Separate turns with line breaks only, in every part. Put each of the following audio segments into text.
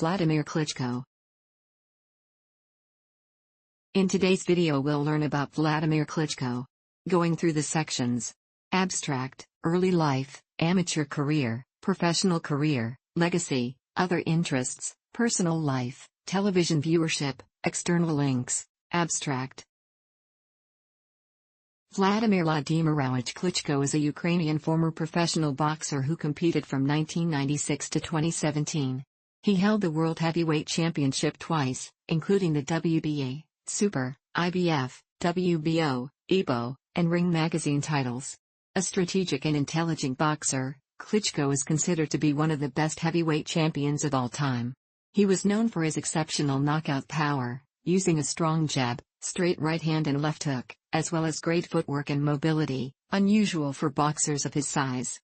Wladimir Klitschko. In today's video we'll learn about Wladimir Klitschko. Going through the sections: abstract, early life, amateur career, professional career, legacy, other interests, personal life, television viewership, external links. Abstract. Vladimir Wladimirovich Klitschko is a Ukrainian former professional boxer who competed from 1996 to 2017. He held the World Heavyweight Championship twice, including the WBA, Super, IBF, WBO, EBO, and Ring Magazine titles. A strategic and intelligent boxer, Klitschko is considered to be one of the best heavyweight champions of all time. He was known for his exceptional knockout power, using a strong jab, straight right hand and left hook, as well as great footwork and mobility, unusual for boxers of his size.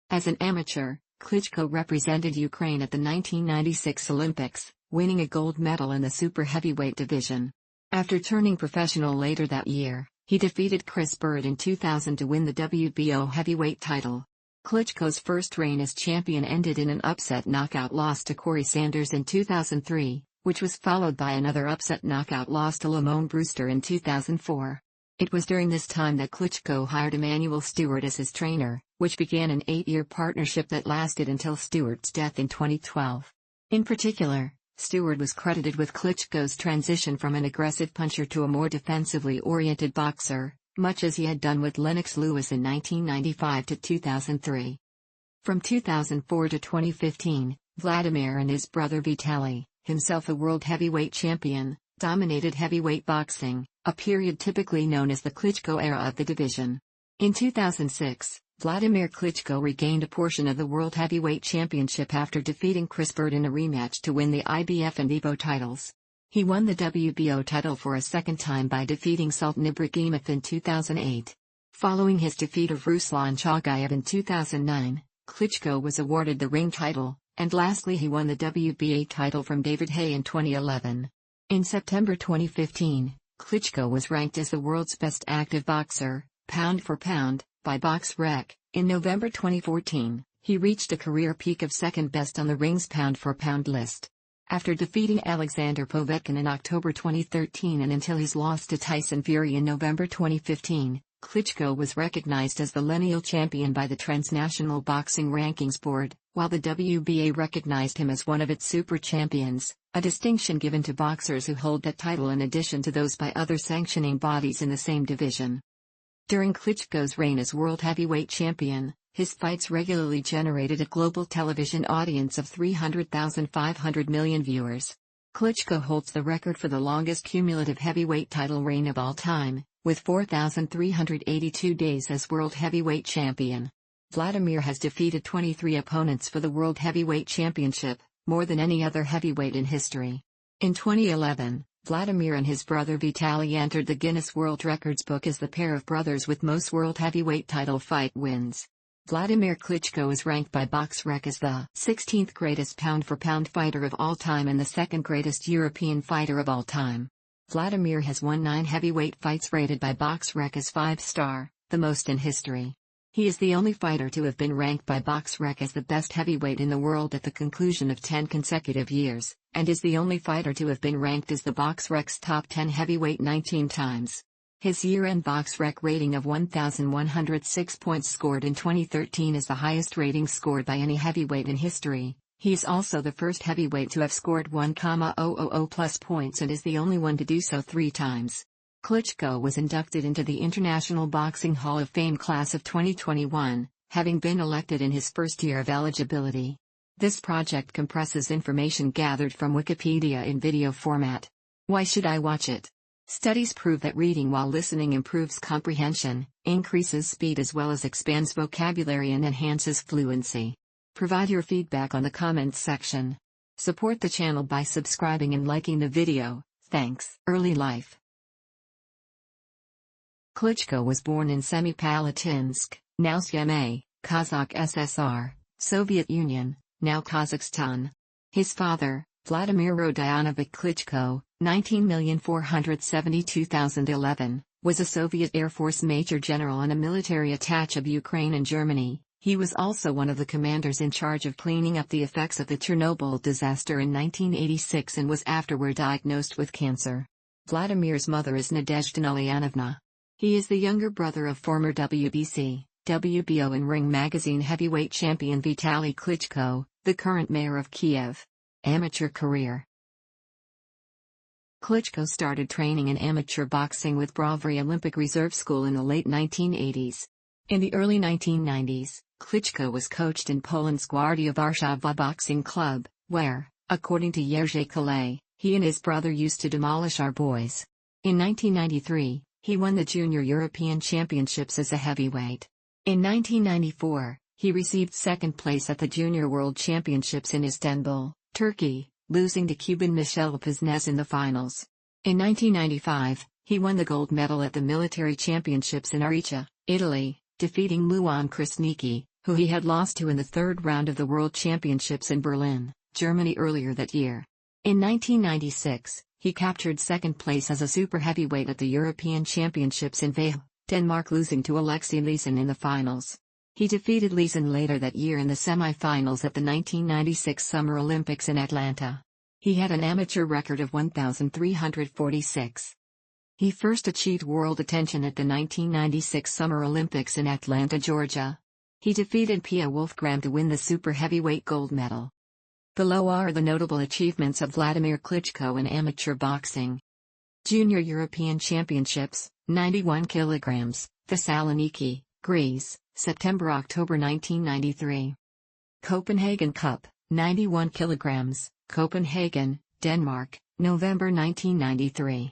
As an amateur, Klitschko represented Ukraine at the 1996 Olympics, winning a gold medal in the super heavyweight division. After turning professional later that year, he defeated Chris Bird in 2000 to win the WBO heavyweight title. Klitschko's first reign as champion ended in an upset knockout loss to Corey Sanders in 2003, which was followed by another upset knockout loss to Lamone Brewster in 2004. It was during this time that Klitschko hired Emanuel Stewart as his trainer, which began an 8-year partnership that lasted until Stewart's death in 2012. In particular, Stewart was credited with Klitschko's transition from an aggressive puncher to a more defensively oriented boxer, much as he had done with Lennox Lewis in 1995 to 2003. From 2004 to 2015, Vladimir and his brother Vitaly, himself a world heavyweight champion, dominated heavyweight boxing, a period typically known as the Klitschko era of the division. In 2006, Wladimir Klitschko regained a portion of the World Heavyweight Championship after defeating Chris Bird in a rematch to win the IBF and EBO titles. He won the WBO title for a second time by defeating Sultan Ibragimov in 2008. Following his defeat of Ruslan Chagayev in 2009, Klitschko was awarded the ring title, and lastly he won the WBA title from David Haye in 2011. In September 2015, Klitschko was ranked as the world's best active boxer, pound for pound, by BoxRec. In November 2014, he reached a career peak of second best on the Ring's pound for pound list. After defeating Alexander Povetkin in October 2013 and until his loss to Tyson Fury in November 2015, Klitschko was recognized as the lineal champion by the Transnational Boxing Rankings Board, while the WBA recognized him as one of its super champions, a distinction given to boxers who hold that title in addition to those by other sanctioning bodies in the same division. During Klitschko's reign as world heavyweight champion, his fights regularly generated a global television audience of 300,500 million viewers. Klitschko holds the record for the longest cumulative heavyweight title reign of all time, with 4,382 days as world heavyweight champion. Vladimir has defeated 23 opponents for the World Heavyweight Championship, more than any other heavyweight in history. In 2011, Vladimir and his brother Vitaly entered the Guinness World Records book as the pair of brothers with most world heavyweight title fight wins. Wladimir Klitschko is ranked by BoxRec as the 16th greatest pound-for-pound fighter of all time and the second greatest European fighter of all time. Vladimir has won 9 heavyweight fights rated by BoxRec as 5-star, the most in history. He is the only fighter to have been ranked by BoxRec as the best heavyweight in the world at the conclusion of 10 consecutive years, and is the only fighter to have been ranked as the BoxRec's top 10 heavyweight 19 times. His year-end BoxRec rating of 1,106 points scored in 2013 is the highest rating scored by any heavyweight in history. He is also the first heavyweight to have scored 1,000 plus points and is the only one to do so 3 times. Klitschko was inducted into the International Boxing Hall of Fame class of 2021, having been elected in his first year of eligibility. This project compresses information gathered from Wikipedia in video format. Why should I watch it? Studies prove that reading while listening improves comprehension, increases speed as well as expands vocabulary and enhances fluency. Provide your feedback on the comments section. Support the channel by subscribing and liking the video, thanks. Early life. Klitschko was born in Semipalatinsk, now Syeme, Kazakh SSR, Soviet Union, now Kazakhstan. His father, Vladimir Rodionovich Klitschko, 19,472,011, was a Soviet Air Force Major General and a military attaché of Ukraine and Germany, He was also one of the commanders in charge of cleaning up the effects of the Chernobyl disaster in 1986 and was afterward diagnosed with cancer. Vladimir's mother is Nadezhda Ulyanovna. He is the younger brother of former WBC, WBO and Ring Magazine heavyweight champion Vitaly Klitschko, the current mayor of Kiev. Amateur career. Klitschko started training in amateur boxing with Brovary Olympic Reserve School in the late 1980s. In the early 1990s, Klitschko was coached in Poland's Gwardia Warszawa Boxing Club, where, according to Jerzy Kalej, he and his brother used to demolish our boys. In 1993, he won the Junior European Championships as a heavyweight. In 1994, he received second place at the Junior World Championships in Istanbul, Turkey, losing to Cuban Michel Paznes in the finals. In 1995, he won the gold medal at the Military Championships in Ariccia, Italy, defeating Luan Krasniqi, who he had lost to in the third round of the World Championships in Berlin, Germany earlier that year. In 1996, he captured second place as a super heavyweight at the European Championships in Vahl, Denmark, losing to Alexei Leeson in the finals. He defeated Leeson later that year in the semi-finals at the 1996 Summer Olympics in Atlanta. He had an amateur record of 1,346. He first achieved world attention at the 1996 Summer Olympics in Atlanta, Georgia. He defeated Pia Wolfgram to win the super heavyweight gold medal. Below are the notable achievements of Wladimir Klitschko in amateur boxing. Junior European Championships, 91 kg, Thessaloniki, Greece, September-October 1993. Copenhagen Cup, 91 kg, Copenhagen, Denmark, November 1993.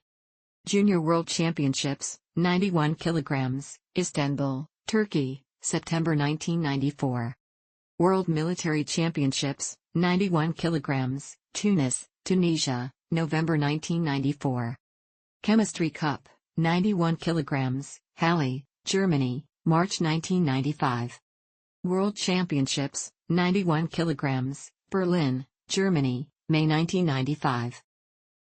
Junior World Championships, 91 kg, Istanbul, Turkey, September 1994. World Military Championships, 91 kg, Tunis, Tunisia, November 1994. Chemistry Cup, 91 kg, Halle, Germany, March 1995. World Championships, 91 kg, Berlin, Germany, May 1995.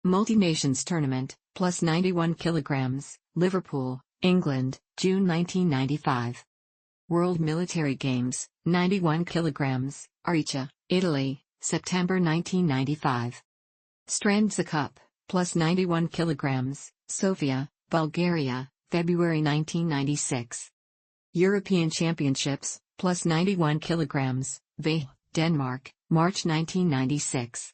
Multi-Nations Tournament, plus 91 kg, Liverpool, England, June 1995. World Military Games, 91 kg, Ariccia, Italy, September 1995. Strandza Cup, plus 91 kg, Sofia, Bulgaria, February 1996. European Championships, plus 91 kg, Vahl, Denmark, March 1996.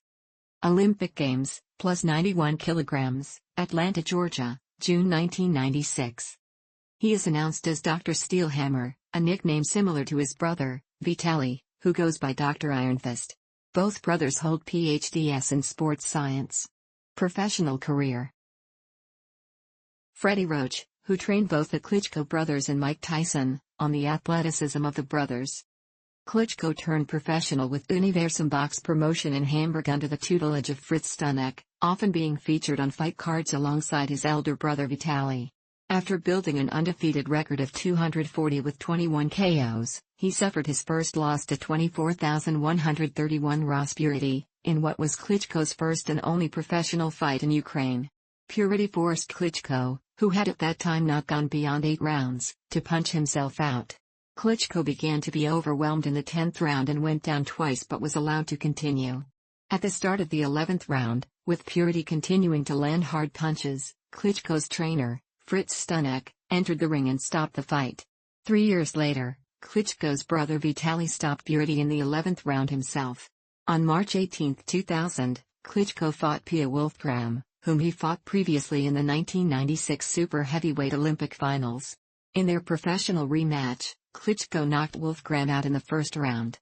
Olympic Games, plus 91 kg, Atlanta, Georgia, June 1996. He is announced as Dr. Steelhammer, a nickname similar to his brother, Vitaly, who goes by Dr. Ironfist. Both brothers hold PhDs in sports science. Professional career. Freddie Roach, who trained both the Klitschko brothers and Mike Tyson, on the athleticism of the brothers. Klitschko turned professional with Universum Box promotion in Hamburg under the tutelage of Fritz Stunneck, often being featured on fight cards alongside his elder brother Vitaly. After building an undefeated record of 240 with 21 KOs, he suffered his first loss to 24,131 Ross Purity, in what was Klitschko's first and only professional fight in Ukraine. Purity forced Klitschko, who had at that time not gone beyond 8 rounds, to punch himself out. Klitschko began to be overwhelmed in the 10th round and went down twice but was allowed to continue. At the start of the 11th round, with Purity continuing to land hard punches, Klitschko's trainer, Fritz Stunneck, entered the ring and stopped the fight. 3 years later, Klitschko's brother Vitaly stopped Purity in the 11th round himself. On March 18, 2000, Klitschko fought Pia Wolfgram, whom he fought previously in the 1996 Super Heavyweight Olympic Finals. In their professional rematch, Klitschko knocked Wolfgram out in the first round.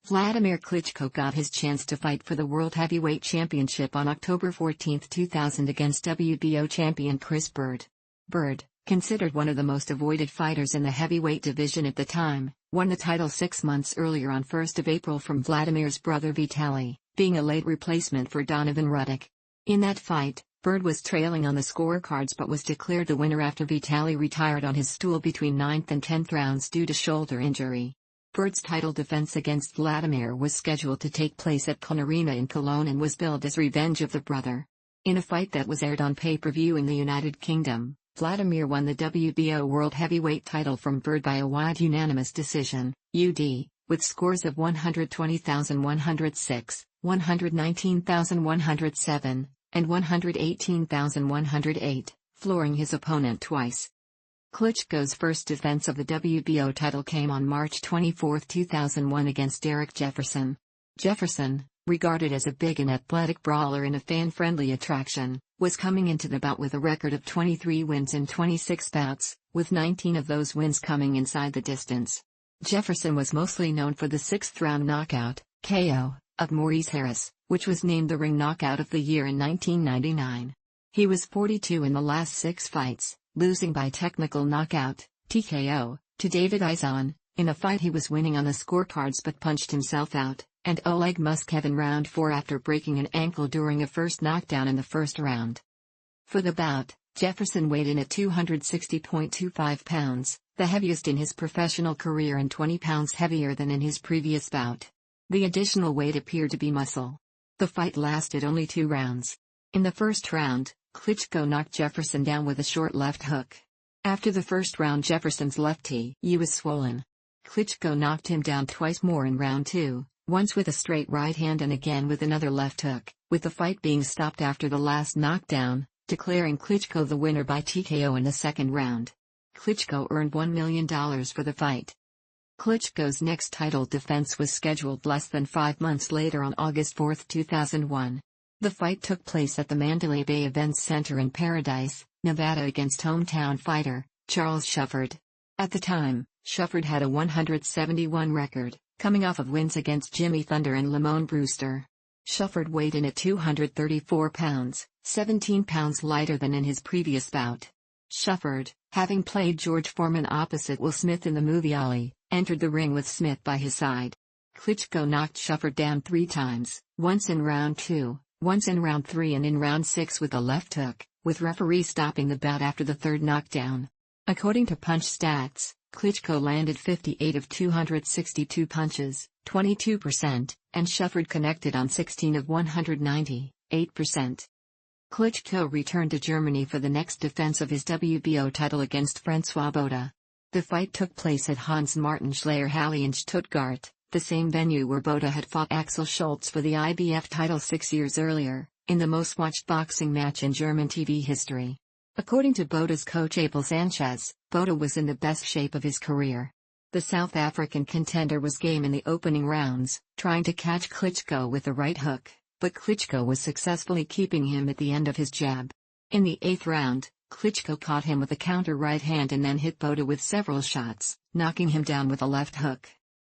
Wladimir Klitschko got his chance to fight for the World Heavyweight Championship on October 14, 2000 against WBO champion Chris Bird. Bird, considered one of the most avoided fighters in the heavyweight division at the time, won the title 6 months earlier on 1 April from Vladimir's brother Vitaly, being a late replacement for Donovan Ruddock. In that fight, Bird was trailing on the scorecards but was declared the winner after Vitaly retired on his stool between 9th and 10th rounds due to shoulder injury. Bird's title defense against Wladimir was scheduled to take place at Con Arena in Cologne and was billed as revenge of the brother. In a fight that was aired on pay-per-view in the United Kingdom, Wladimir won the WBO World Heavyweight title from Bird by a wide unanimous decision, UD, with scores of 120,106, 119,107, and 118,108, flooring his opponent twice. Klitschko's first defense of the WBO title came on March 24, 2001 against Derek Jefferson. Jefferson, regarded as a big and athletic brawler and a fan-friendly attraction, was coming into the bout with a record of 23 wins in 26 bouts, with 19 of those wins coming inside the distance. Jefferson was mostly known for the sixth-round knockout, KO, of Maurice Harris, which was named the Ring Knockout of the Year in 1999. He was 42 in the last 6 fights, losing by technical knockout, TKO, to David Izon, in a fight he was winning on the scorecards but punched himself out, and Oleg Muskov in round 4 after breaking an ankle during a first knockdown in the first round. For the bout, Jefferson weighed in at 260.25 pounds, the heaviest in his professional career and 20 pounds heavier than in his previous bout. The additional weight appeared to be muscle. The fight lasted only 2 rounds. In the first round, Klitschko knocked Jefferson down with a short left hook. After the first round, Jefferson's left knee was swollen. Klitschko knocked him down twice more in round 2, once with a straight right hand and again with another left hook, with the fight being stopped after the last knockdown, declaring Klitschko the winner by TKO in the second round. Klitschko earned $1 million for the fight. Klitschko's next title defense was scheduled less than 5 months later on August 4, 2001. The fight took place at the Mandalay Bay Events Center in Paradise, Nevada against hometown fighter, Charles Shufford. At the time, Shufford had a 171 record, coming off of wins against Jimmy Thunder and Lamone Brewster. Shufford weighed in at 234 pounds, 17 pounds lighter than in his previous bout. Shufford, having played George Foreman opposite Will Smith in the movie Ali, entered the ring with Smith by his side. Klitschko knocked Shufford down 3 times, once in round 2. Once in round 3 and in round 6 with a left hook, with referee stopping the bout after the third knockdown. According to Punch Stats, Klitschko landed 58 of 262 punches, 22%, and Shufford connected on 16 of 190, 8%. Klitschko returned to Germany for the next defense of his WBO title against François Botha. The fight took place at Hans-Martin Schleyer Halle in Stuttgart, the same venue where Botha had fought Axel Schultz for the IBF title 6 years earlier, in the most-watched boxing match in German TV history. According to Botha's coach Abel Sanchez, Botha was in the best shape of his career. The South African contender was game in the opening rounds, trying to catch Klitschko with the right hook, but Klitschko was successfully keeping him at the end of his jab. In the 8th round, Klitschko caught him with a counter right hand and then hit Botha with several shots, knocking him down with a left hook.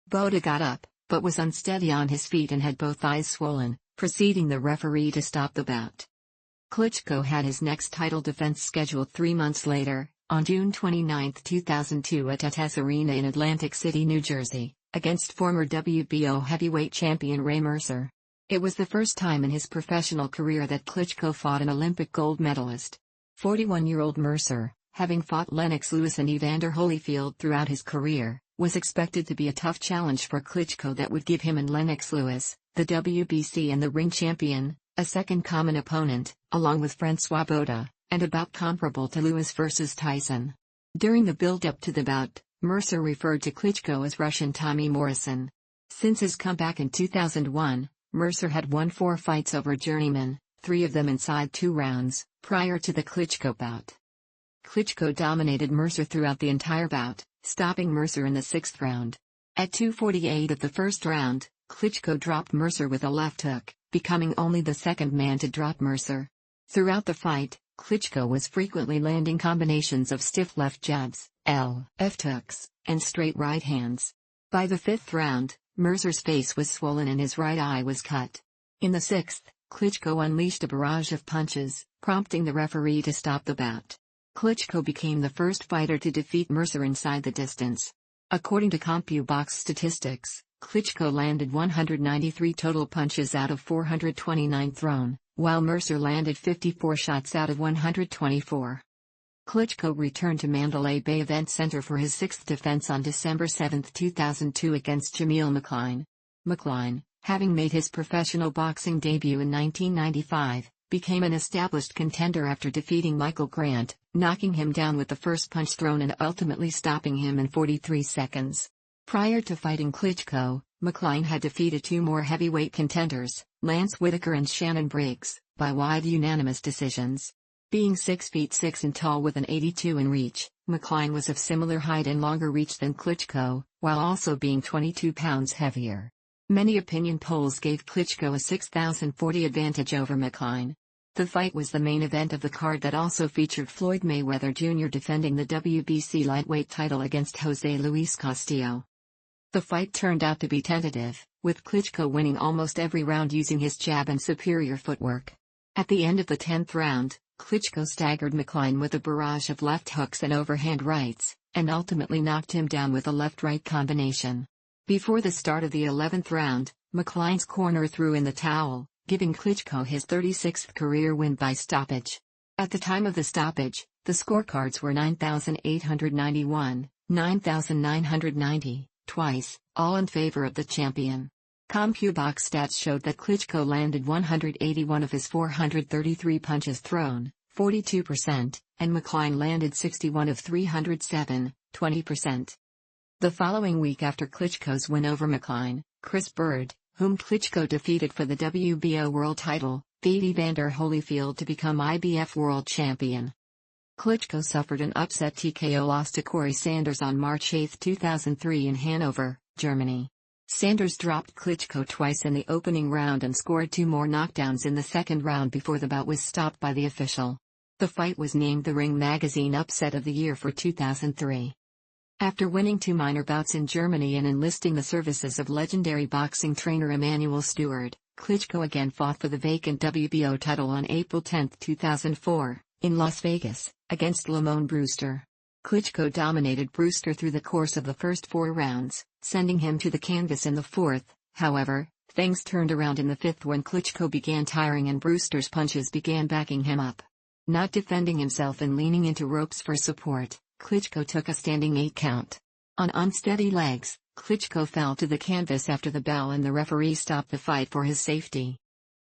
Botha got up, but was unsteady on his feet and had both eyes swollen, proceeding the referee to stop the bout. Klitschko had his next title defense scheduled 3 months later, on June 29, 2002 at TES Arena in Atlantic City, New Jersey, against former WBO heavyweight champion Ray Mercer. It was the first time in his professional career that Klitschko fought an Olympic gold medalist. 41-year-old Mercer, having fought Lennox Lewis and Evander Holyfield throughout his career, was expected to be a tough challenge for Klitschko that would give him and Lennox Lewis, the WBC and the ring champion, a second common opponent, along with François Botha, and about comparable to Lewis versus Tyson. During the build-up to the bout, Mercer referred to Klitschko as Russian Tommy Morrison. Since his comeback in 2001, Mercer had won 4 fights over journeyman, 3 of them inside 2 rounds, prior to the Klitschko bout. Klitschko dominated Mercer throughout the entire bout, stopping Mercer in the 6th round. At 2:48 of the first round, Klitschko dropped Mercer with a left hook, becoming only the second man to drop Mercer. Throughout the fight, Klitschko was frequently landing combinations of stiff left jabs, left hooks, and straight right hands. By the 5th round, Mercer's face was swollen and his right eye was cut. In the 6th, Klitschko unleashed a barrage of punches, prompting the referee to stop the bout. Klitschko became the first fighter to defeat Mercer inside the distance. According to CompuBox statistics, Klitschko landed 193 total punches out of 429 thrown, while Mercer landed 54 shots out of 124. Klitschko returned to Mandalay Bay Events Center for his 6th defense on December 7, 2002 against Jameel McLean. McLean, having made his professional boxing debut in 1995, became an established contender after defeating Michael Grant, knocking him down with the first punch thrown and ultimately stopping him in 43 seconds. Prior to fighting Klitschko, McCline had defeated two more heavyweight contenders, Lance Whitaker and Shannon Briggs, by wide unanimous decisions. Being 6 feet 6 and tall with an 82 in reach, McCline was of similar height and longer reach than Klitschko, while also being 22 pounds heavier. Many opinion polls gave Klitschko a 6,040 advantage over McCline. The fight was the main event of the card that also featured Floyd Mayweather Jr. defending the WBC lightweight title against Jose Luis Castillo. The fight turned out to be tentative, with Klitschko winning almost every round using his jab and superior footwork. At the end of the 10th round, Klitschko staggered McCline with a barrage of left hooks and overhand rights, and ultimately knocked him down with a left-right combination. Before the start of the 11th round, McCline's corner threw in the towel, giving Klitschko his 36th career win by stoppage. At the time of the stoppage, the scorecards were 9,891, 9,990, twice, all in favor of the champion. CompuBox stats showed that Klitschko landed 181 of his 433 punches thrown, 42%, and McCline landed 61 of 307, 20%. The following week after Klitschko's win over McCline, Chris Bird, whom Klitschko defeated for the WBO world title, beat Evander Holyfield to become IBF world champion. Klitschko suffered an upset TKO loss to Corey Sanders on March 8, 2003 in Hanover, Germany. Sanders dropped Klitschko twice in the opening round and scored two more knockdowns in the second round before the bout was stopped by the official. The fight was named the Ring Magazine Upset of the Year for 2003. After winning two minor bouts in Germany and enlisting the services of legendary boxing trainer Emanuel Stewart, Klitschko again fought for the vacant WBO title on April 10, 2004, in Las Vegas, against Lamone Brewster. Klitschko dominated Brewster through the course of the first 4 rounds, sending him to the canvas in the 4th. However, things turned around in the 5th when Klitschko began tiring and Brewster's punches began backing him up. Not defending himself and leaning into ropes for support, Klitschko took a standing 8 count. On unsteady legs, Klitschko fell to the canvas after the bell and the referee stopped the fight for his safety.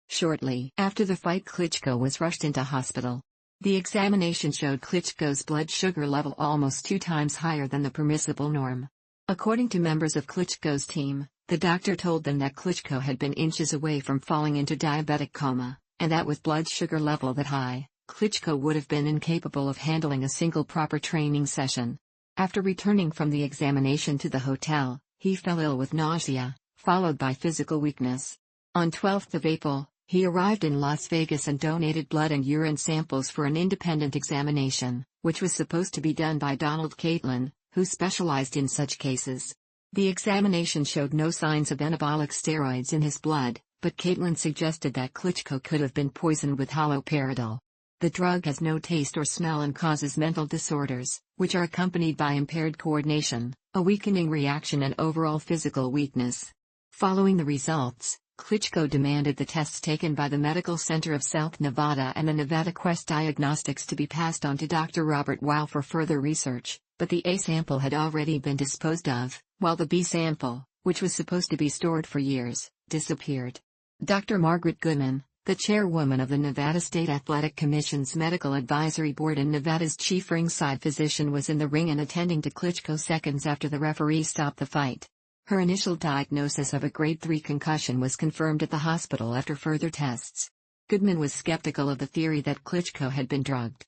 Shortly after the fight, Klitschko was rushed into hospital. The examination showed Klitschko's blood sugar level almost 2 times higher than the permissible norm. According to members of Klitschko's team, the doctor told them that Klitschko had been inches away from falling into diabetic coma, and that with blood sugar level that high, Klitschko would have been incapable of handling a single proper training session. After returning from the examination to the hotel, he fell ill with nausea, followed by physical weakness. On 12th of April, he arrived in Las Vegas and donated blood and urine samples for an independent examination, which was supposed to be done by Donald Catlin, who specialized in such cases. The examination showed no signs of anabolic steroids in his blood, but Catlin suggested that Klitschko could have been poisoned with haloperidol. The drug has no taste or smell and causes mental disorders, which are accompanied by impaired coordination, a weakening reaction and overall physical weakness. Following the results, Klitschko demanded the tests taken by the Medical Center of South Nevada and the Nevada Quest Diagnostics to be passed on to Dr. Robert Weil for further research, but the A sample had already been disposed of, while the B sample, which was supposed to be stored for years, disappeared. Dr. Margaret Goodman, the chairwoman of the Nevada State Athletic Commission's Medical Advisory Board and Nevada's chief ringside physician, was in the ring and attending to Klitschko seconds after the referee stopped the fight. Her initial diagnosis of a grade 3 concussion was confirmed at the hospital after further tests. Goodman was skeptical of the theory that Klitschko had been drugged.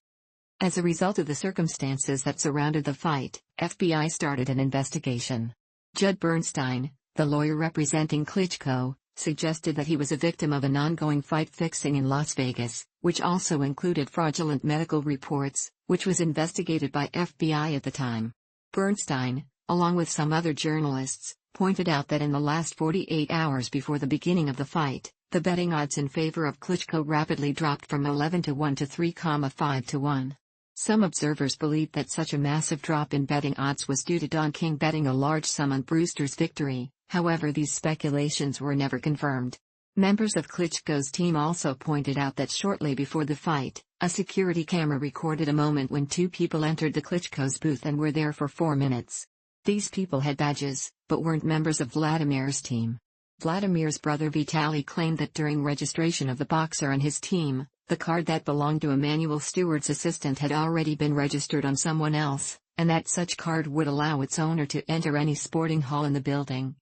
As a result of the circumstances that surrounded the fight, FBI started an investigation. Judd Bernstein, the lawyer representing Klitschko, suggested that he was a victim of an ongoing fight fixing in Las Vegas, which also included fraudulent medical reports, which was investigated by FBI at the time. Bernstein, along with some other journalists, pointed out that in the last 48 hours before the beginning of the fight, the betting odds in favor of Klitschko rapidly dropped from 11 to 1 to 3,5 to 1. Some observers believed that such a massive drop in betting odds was due to Don King betting a large sum on Brewster's victory. However, these speculations were never confirmed. Members of Klitschko's team also pointed out that shortly before the fight, a security camera recorded a moment when 2 people entered the Klitschko's booth and were there for 4 minutes. These people had badges, but weren't members of Vladimir's team. Vladimir's brother Vitaly claimed that during registration of the boxer and his team, the card that belonged to Emanuel Stewart's assistant had already been registered on someone else, and that such card would allow its owner to enter any sporting hall in the building.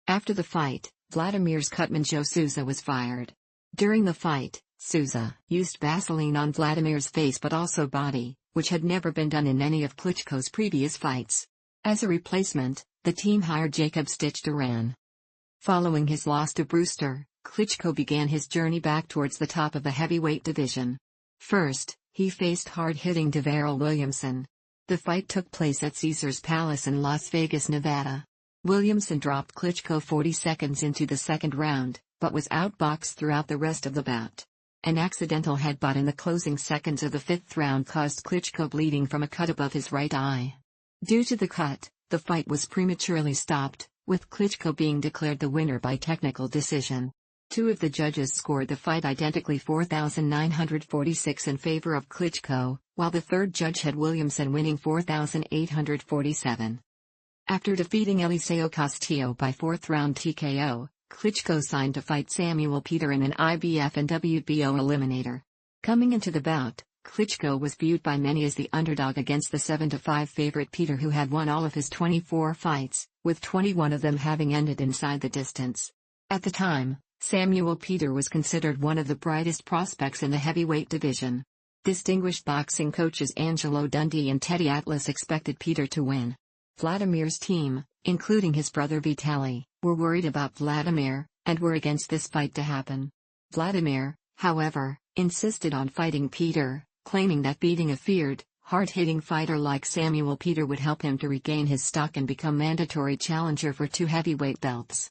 After the fight, Vladimir's cutman Joe Souza was fired. During the fight, Souza used Vaseline on Vladimir's face but also body, which had never been done in any of Klitschko's previous fights. As a replacement, the team hired Jacob Stitch Duran. Following his loss to Brewster, Klitschko began his journey back towards the top of the heavyweight division. First, he faced hard-hitting Deverell Williamson. The fight took place at Caesars Palace in Las Vegas, Nevada. Williamson dropped Klitschko 40 seconds into the second round, but was outboxed throughout the rest of the bout. An accidental headbutt in the closing seconds of the fifth round caused Klitschko bleeding from a cut above his right eye. Due to the cut, the fight was prematurely stopped, with Klitschko being declared the winner by technical decision. Two of the judges scored the fight identically 4,946 in favor of Klitschko, while the third judge had Williamson winning 4,847. After defeating Eliseo Castillo by fourth-round TKO, Klitschko signed to fight Samuel Peter in an IBF and WBO eliminator. Coming into the bout, Klitschko was viewed by many as the underdog against the 7-5 favorite Peter, who had won all of his 24 fights, with 21 of them having ended inside the distance. At the time, Samuel Peter was considered one of the brightest prospects in the heavyweight division. Distinguished boxing coaches Angelo Dundee and Teddy Atlas expected Peter to win. Vladimir's team, including his brother Vitaly, were worried about Wladimir, and were against this fight to happen. Wladimir, however, insisted on fighting Peter, claiming that beating a feared, hard-hitting fighter like Samuel Peter would help him to regain his stock and become mandatory challenger for 2 heavyweight belts.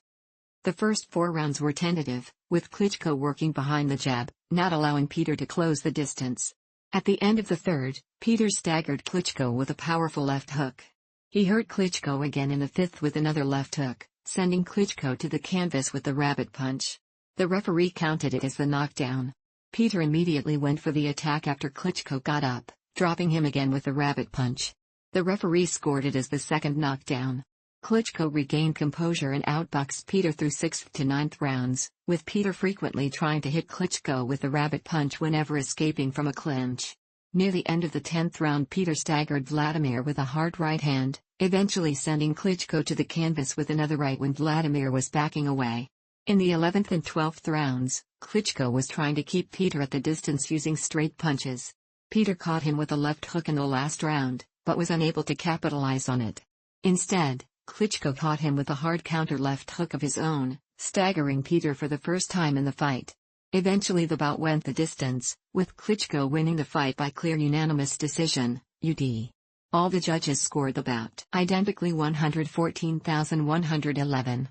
The first 4 rounds were tentative, with Klitschko working behind the jab, not allowing Peter to close the distance. At the end of the third, Peter staggered Klitschko with a powerful left hook. He hurt Klitschko again in the fifth with another left hook, sending Klitschko to the canvas with the rabbit punch. The referee counted it as the knockdown. Peter immediately went for the attack after Klitschko got up, dropping him again with the rabbit punch. The referee scored it as the second knockdown. Klitschko regained composure and outboxed Peter through 6th to 9th rounds, with Peter frequently trying to hit Klitschko with the rabbit punch whenever escaping from a clinch. Near the end of the 10th round, Peter staggered Wladimir with a hard right hand, eventually sending Klitschko to the canvas with another right when Wladimir was backing away. In the 11th and 12th rounds, Klitschko was trying to keep Peter at the distance using straight punches. Peter caught him with a left hook in the last round, but was unable to capitalize on it. Instead, Klitschko caught him with a hard counter left hook of his own, staggering Peter for the first time in the fight. Eventually the bout went the distance, with Klitschko winning the fight by clear unanimous decision, UD. All the judges scored the bout identically 114,111.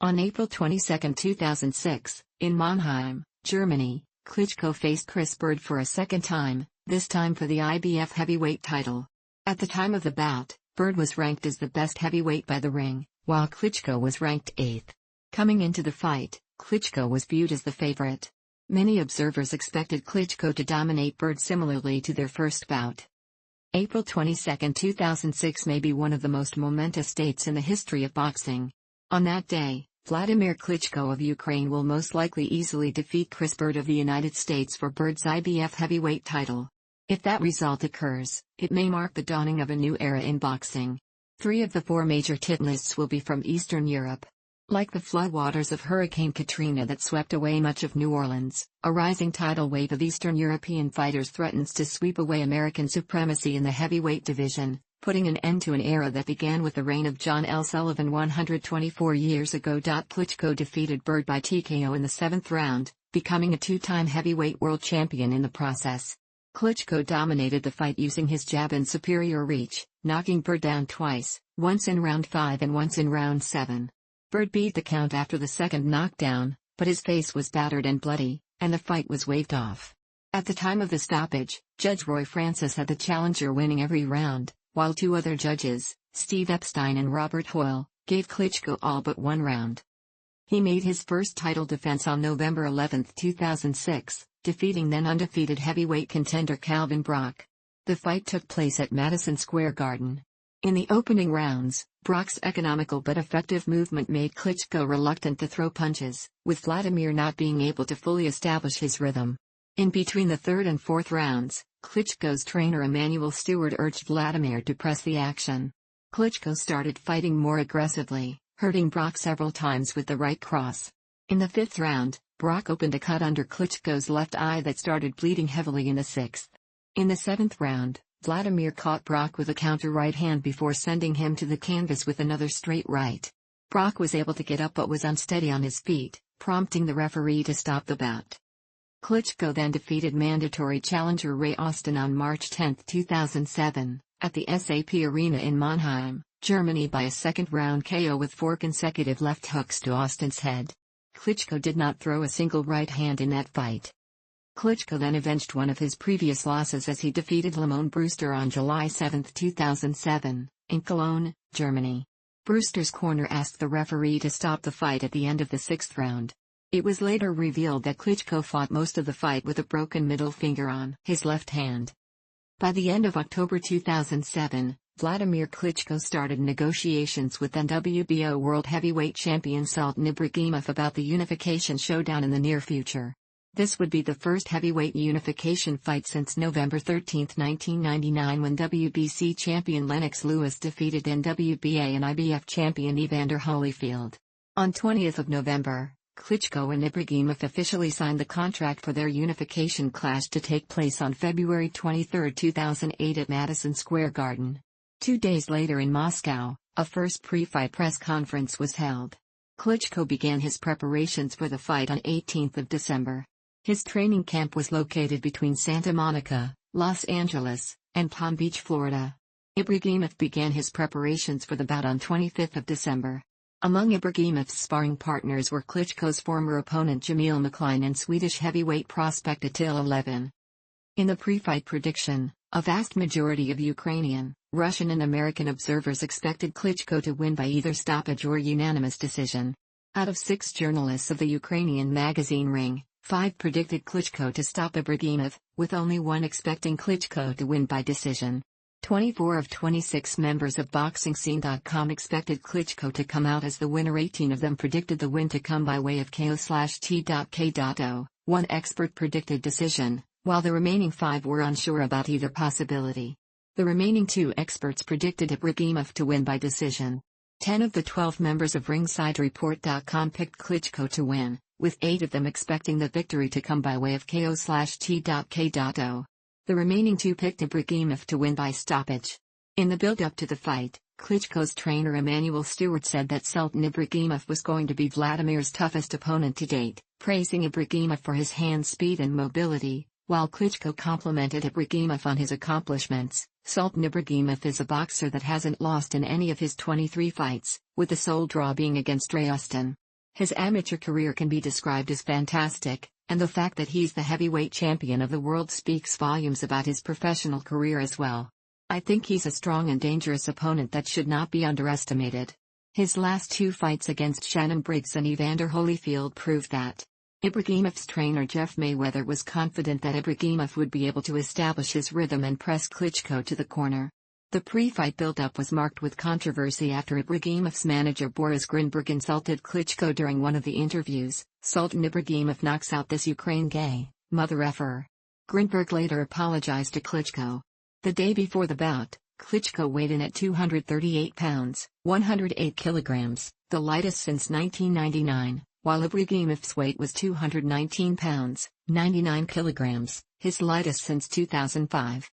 On April 22, 2006, in Mannheim, Germany, Klitschko faced Chris Bird for a second time, this time for the IBF heavyweight title. At the time of the bout, Bird was ranked as the best heavyweight by The Ring, while Klitschko was ranked 8th. Coming into the fight, Klitschko was viewed as the favorite. Many observers expected Klitschko to dominate Bird similarly to their first bout. April 22, 2006 may be one of the most momentous dates in the history of boxing. On that day, Wladimir Klitschko of Ukraine will most likely easily defeat Chris Bird of the United States for Bird's IBF heavyweight title. If that result occurs, it may mark the dawning of a new era in boxing. 3 of the 4 major titleists will be from Eastern Europe. Like the floodwaters of Hurricane Katrina that swept away much of New Orleans, a rising tidal wave of Eastern European fighters threatens to sweep away American supremacy in the heavyweight division, putting an end to an era that began with the reign of John L. Sullivan 124 years ago. Klitschko defeated Bird by TKO in the 7th round, becoming a 2-time heavyweight world champion in the process. Klitschko dominated the fight using his jab and superior reach, knocking Bird down twice, once in round 5 and once in round 7. Bird beat the count after the second knockdown, but his face was battered and bloody, and the fight was waved off. At the time of the stoppage, Judge Roy Francis had the challenger winning every round, while 2 other judges, Steve Epstein and Robert Hoyle, gave Klitschko all but 1 round. He made his first title defense on November 11, 2006, defeating then undefeated heavyweight contender Calvin Brock. The fight took place at Madison Square Garden. In the opening rounds, Brock's economical but effective movement made Klitschko reluctant to throw punches, with Wladimir not being able to fully establish his rhythm. In between the third and fourth rounds, Klitschko's trainer Emanuel Stewart urged Wladimir to press the action. Klitschko started fighting more aggressively, hurting Brock several times with the right cross. In the fifth round, Brock opened a cut under Klitschko's left eye that started bleeding heavily in the sixth. In the seventh round, Wladimir caught Brock with a counter right hand before sending him to the canvas with another straight right. Brock was able to get up but was unsteady on his feet, prompting the referee to stop the bout. Klitschko then defeated mandatory challenger Ray Austin on March 10, 2007, at the SAP Arena in Mannheim, Germany by a second-round KO with 4 consecutive left hooks to Austin's head. Klitschko did not throw a single right hand in that fight. Klitschko then avenged one of his previous losses as he defeated Lamone Brewster on July 7, 2007, in Cologne, Germany. Brewster's corner asked the referee to stop the fight at the end of the sixth round. It was later revealed that Klitschko fought most of the fight with a broken middle finger on his left hand. By the end of October 2007, Wladimir Klitschko started negotiations with then WBO World Heavyweight Champion Sultan Ibragimov about the unification showdown in the near future. This would be the first heavyweight unification fight since November 13, 1999, when WBC champion Lennox Lewis defeated NWBA and IBF champion Evander Holyfield. On 20th November, Klitschko and Ibragimov officially signed the contract for their unification clash to take place on February 23, 2008 at Madison Square Garden. 2 days later in Moscow, a first pre-fight press conference was held. Klitschko began his preparations for the fight on 18th December. His training camp was located between Santa Monica, Los Angeles, and Palm Beach, Florida. Ibragimov began his preparations for the bout on 25th December. Among Ibragimov's sparring partners were Klitschko's former opponent Jamil McLean and Swedish heavyweight prospect Attila Levin. In the pre-fight prediction, a vast majority of Ukrainian, Russian and American observers expected Klitschko to win by either stoppage or unanimous decision. Out of 6 journalists of the Ukrainian magazine Ring, 5 predicted Klitschko to stop Ibragimov, with only 1 expecting Klitschko to win by decision. 24 of 26 members of BoxingScene.com expected Klitschko to come out as the winner. 18 of them predicted the win to come by way of KO/T.K.O. 1 expert predicted decision, while the remaining 5 were unsure about either possibility. The remaining 2 experts predicted Ibragimov to win by decision. 10 of the 12 members of RingsideReport.com picked Klitschko to win, with 8 of them expecting the victory to come by way of KO/T.K.O. The remaining 2 picked Ibragimov to win by stoppage. In the build-up to the fight, Klitschko's trainer Emanuel Stewart said that Sultan Ibragimov was going to be Vladimir's toughest opponent to date, praising Ibragimov for his hand speed and mobility, while Klitschko complimented Ibragimov on his accomplishments. Sultan Ibragimov is a boxer that hasn't lost in any of his 23 fights, with the sole draw being against Ray Austin. His amateur career can be described as fantastic, and the fact that he's the heavyweight champion of the world speaks volumes about his professional career as well. I think he's a strong and dangerous opponent that should not be underestimated. His last 2 fights against Shannon Briggs and Evander Holyfield proved that. Ibragimov's trainer Jeff Mayweather was confident that Ibragimov would be able to establish his rhythm and press Klitschko to the corner. The pre-fight build-up was marked with controversy after Ibragimov's manager Boris Grinberg insulted Klitschko during one of the interviews. Sultan Ibragimov knocks out this Ukraine gay, mother effer. Grinberg later apologized to Klitschko. The day before the bout, Klitschko weighed in at 238 pounds, 108 kilograms, the lightest since 1999, while Ibragimov's weight was 219 pounds, 99 kilograms, his lightest since 2005.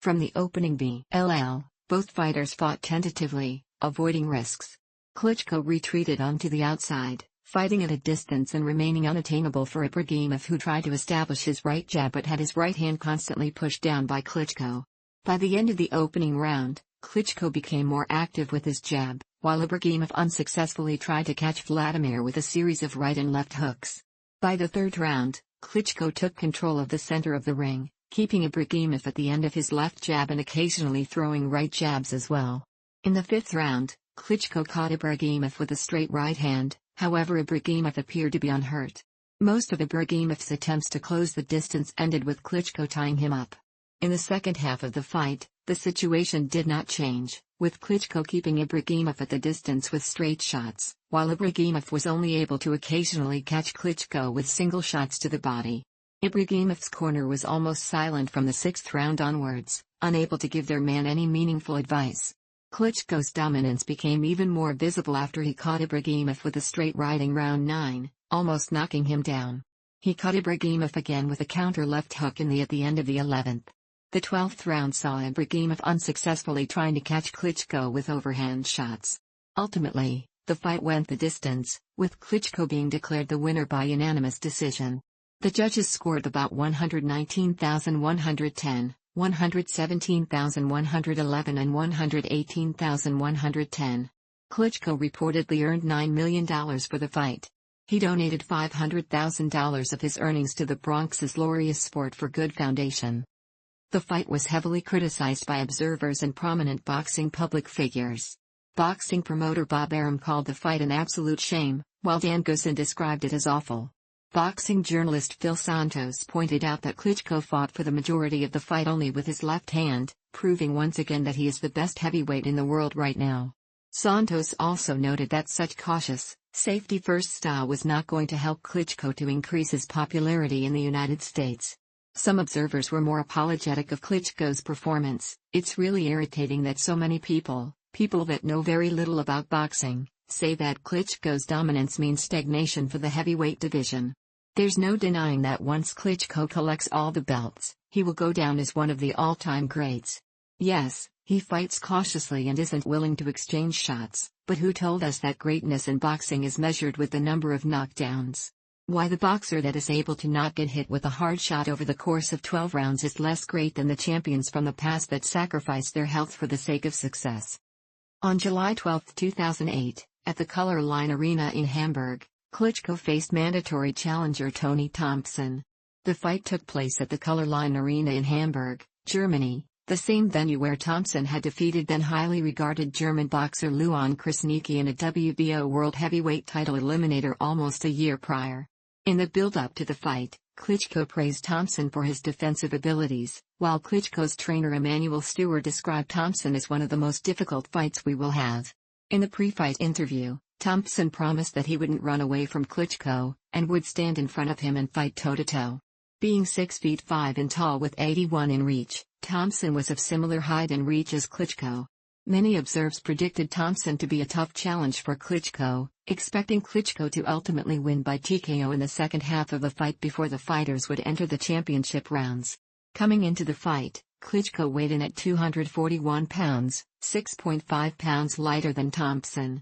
From the opening BLL, both fighters fought tentatively, avoiding risks. Klitschko retreated onto the outside, fighting at a distance and remaining unattainable for Ibragimov, who tried to establish his right jab but had his right hand constantly pushed down by Klitschko. By the end of the opening round, Klitschko became more active with his jab, while Ibragimov unsuccessfully tried to catch Wladimir with a series of right and left hooks. By the third round, Klitschko took control of the center of the ring, keeping Ibragimov at the end of his left jab and occasionally throwing right jabs as well. In the fifth round, Klitschko caught Ibragimov with a straight right hand, however Ibragimov appeared to be unhurt. Most of Ibragimov's attempts to close the distance ended with Klitschko tying him up. In the second half of the fight, The situation did not change, with Klitschko keeping Ibragimov at the distance with straight shots, while Ibragimov was only able to occasionally catch Klitschko with single shots to the body. Ibragimov's corner was almost silent from the sixth round onwards, unable to give their man any meaningful advice. Klitschko's dominance became even more visible after he caught Ibragimov with a straight right in round 9, almost knocking him down. He caught Ibragimov again with a counter left hook at the end of the 11th. The 12th round saw Ibragimov unsuccessfully trying to catch Klitschko with overhand shots. Ultimately, the fight went the distance, with Klitschko being declared the winner by unanimous decision. The judges scored about 119,110, 117,111 and 118,110. Klitschko reportedly earned $9 million for the fight. He donated $500,000 of his earnings to the Bronx's Laureus Sport for Good Foundation. The fight was heavily criticized by observers and prominent boxing public figures. Boxing promoter Bob Arum called the fight an absolute shame, while Dan Goosen described it as awful. Boxing journalist Phil Santos pointed out that Klitschko fought for the majority of the fight only with his left hand, proving once again that he is the best heavyweight in the world right now. Santos also noted that such cautious, safety-first style was not going to help Klitschko to increase his popularity in the United States. Some observers were more apologetic of Klitschko's performance. It's really irritating that so many people that know very little about boxing, say that Klitschko's dominance means stagnation for the heavyweight division. There's no denying that once Klitschko collects all the belts, he will go down as one of the all-time greats. Yes, he fights cautiously and isn't willing to exchange shots, but who told us that greatness in boxing is measured with the number of knockdowns? Why, the boxer that is able to not get hit with a hard shot over the course of 12 rounds is less great than the champions from the past that sacrificed their health for the sake of success. On July 12, 2008, at the Color Line Arena in Hamburg, Klitschko faced mandatory challenger Tony Thompson. The fight took place at the Color Line Arena in Hamburg, Germany, the same venue where Thompson had defeated then highly regarded German boxer Luan Krasniqi in a WBO World Heavyweight title eliminator almost a year prior. In the build-up to the fight, Klitschko praised Thompson for his defensive abilities, while Klitschko's trainer Emanuel Stewart described Thompson as one of the most difficult fights we will have. In the pre-fight interview, Thompson promised that he wouldn't run away from Klitschko, and would stand in front of him and fight toe-to-toe. Being 6 feet 5 and tall with 81 in reach, Thompson was of similar height and reach as Klitschko. Many observers predicted Thompson to be a tough challenge for Klitschko, expecting Klitschko to ultimately win by TKO in the second half of the fight before the fighters would enter the championship rounds. Coming into the fight, Klitschko weighed in at 241 pounds, 6.5 pounds lighter than Thompson.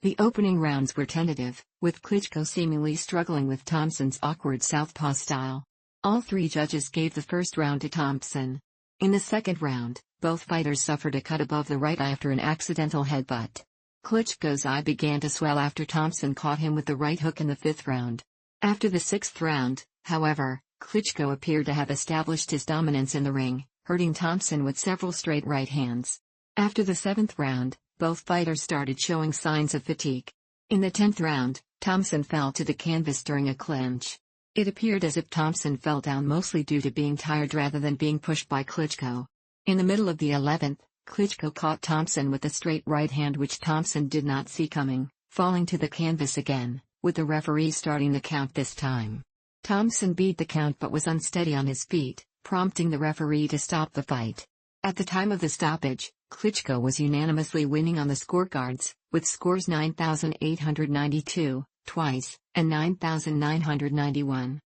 The opening rounds were tentative, with Klitschko seemingly struggling with Thompson's awkward southpaw style. All three judges gave the first round to Thompson. In the second round, both fighters suffered a cut above the right eye after an accidental headbutt. Klitschko's eye began to swell after Thompson caught him with the right hook in the fifth round. After the sixth round, however, Klitschko appeared to have established his dominance in the ring, hurting Thompson with several straight right hands. After the seventh round, both fighters started showing signs of fatigue. In the 10th round, Thompson fell to the canvas during a clinch. It appeared as if Thompson fell down mostly due to being tired rather than being pushed by Klitschko. In the middle of the 11th, Klitschko caught Thompson with a straight right hand which Thompson did not see coming, falling to the canvas again, with the referee starting the count this time. Thompson beat the count but was unsteady on his feet, prompting the referee to stop the fight. At the time of the stoppage, Klitschko was unanimously winning on the scorecards, with scores 9,892, twice, and 9,991.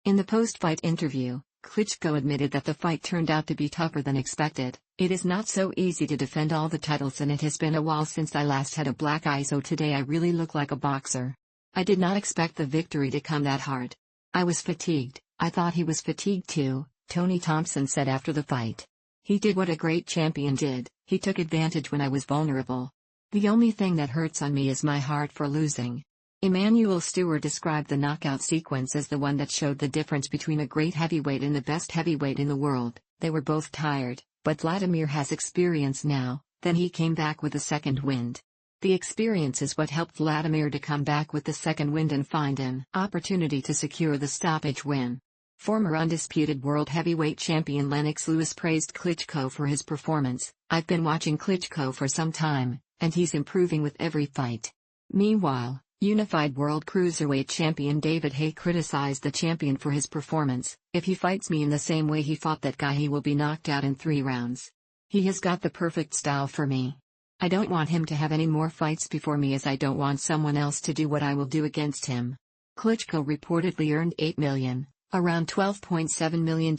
In the post-fight interview, Klitschko admitted that the fight turned out to be tougher than expected. It is not so easy to defend all the titles and it has been a while since I last had a black eye, so today I really look like a boxer. I did not expect the victory to come that hard. I was fatigued. I thought he was fatigued too, Tony Thompson said after the fight. He did what a great champion did, he took advantage when I was vulnerable. The only thing that hurts on me is my heart for losing. Emanuel Stewart described the knockout sequence as the one that showed the difference between a great heavyweight and the best heavyweight in the world. They were both tired, but Wladimir has experience now. Then he came back with a second wind. The experience is what helped Wladimir to come back with the second wind and find an opportunity to secure the stoppage win. Former undisputed world heavyweight champion Lennox Lewis praised Klitschko for his performance. "I've been watching Klitschko for some time, and he's improving with every fight." Meanwhile, unified world cruiserweight champion David Haye criticized the champion for his performance. "If he fights me in the same way he fought that guy, he will be knocked out in 3 rounds. He has got the perfect style for me. I don't want him to have any more fights before me, as I don't want someone else to do what I will do against him." Klitschko reportedly earned $8 million, around $12.7 million,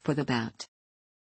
for the bout.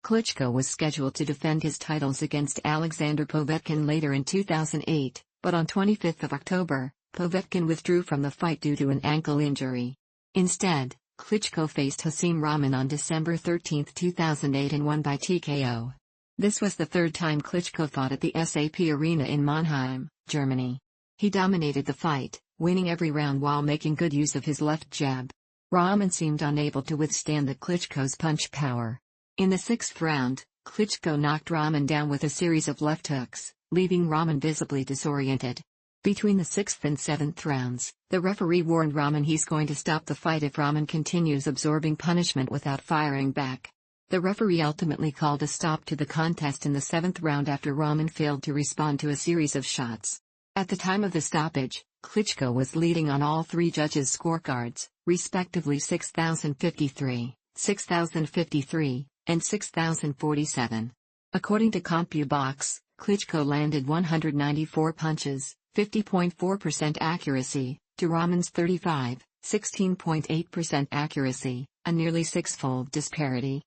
Klitschko was scheduled to defend his titles against Alexander Povetkin later in 2008, but on 25 October, Povetkin withdrew from the fight due to an ankle injury. Instead, Klitschko faced Hasim Rahman on December 13, 2008 and won by TKO. This was the 3rd time Klitschko fought at the SAP Arena in Mannheim, Germany. He dominated the fight, winning every round while making good use of his left jab. Rahman seemed unable to withstand the Klitschko's punch power. In the 6th round, Klitschko knocked Rahman down with a series of left hooks, leaving Rahman visibly disoriented. Between the 6th and 7th rounds, the referee warned Rahman he's going to stop the fight if Rahman continues absorbing punishment without firing back. The referee ultimately called a stop to the contest in the 7th round after Rahman failed to respond to a series of shots. At the time of the stoppage, Klitschko was leading on all 3 judges' scorecards, respectively 6,053, 6,053, and 6,047. According to CompuBox, Klitschko landed 194 punches, 50.4% accuracy, to Rahman's 35, 16.8% accuracy, a nearly 6-fold disparity.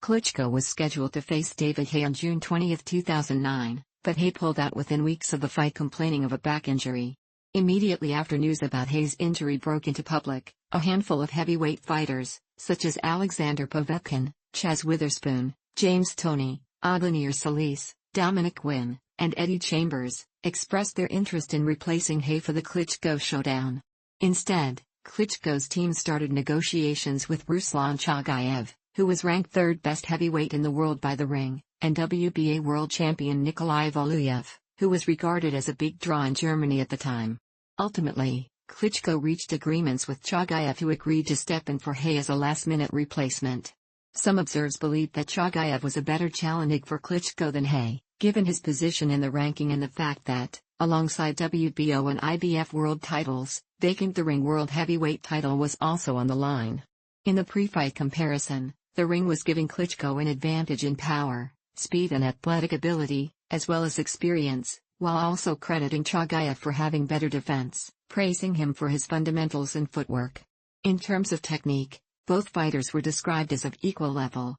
Klitschko was scheduled to face David Haye on June 20, 2009, but Haye pulled out within weeks of the fight, complaining of a back injury. Immediately after news about Haye's injury broke into public, a handful of heavyweight fighters, such as Alexander Povetkin, Chaz Witherspoon, James Toney, Wladimir Solis, Dominic Wynn, and Eddie Chambers, expressed their interest in replacing Haye for the Klitschko showdown. Instead, Klitschko's team started negotiations with Ruslan Chagayev, who was ranked 3rd best heavyweight in the world by The Ring, and WBA world champion Nikolai Valuyev, who was regarded as a big draw in Germany at the time. Ultimately, Klitschko reached agreements with Chagayev, who agreed to step in for Haye as a last-minute replacement. Some observers believed that Chagayev was a better challenger for Klitschko than Haye, given his position in the ranking and the fact that, alongside WBO and IBF world titles, vacant The Ring world heavyweight title was also on the line. In the pre-fight comparison, The Ring was giving Klitschko an advantage in power, speed and athletic ability, as well as experience, while also crediting Chagayev for having better defense, praising him for his fundamentals and footwork. In terms of technique, both fighters were described as of equal level.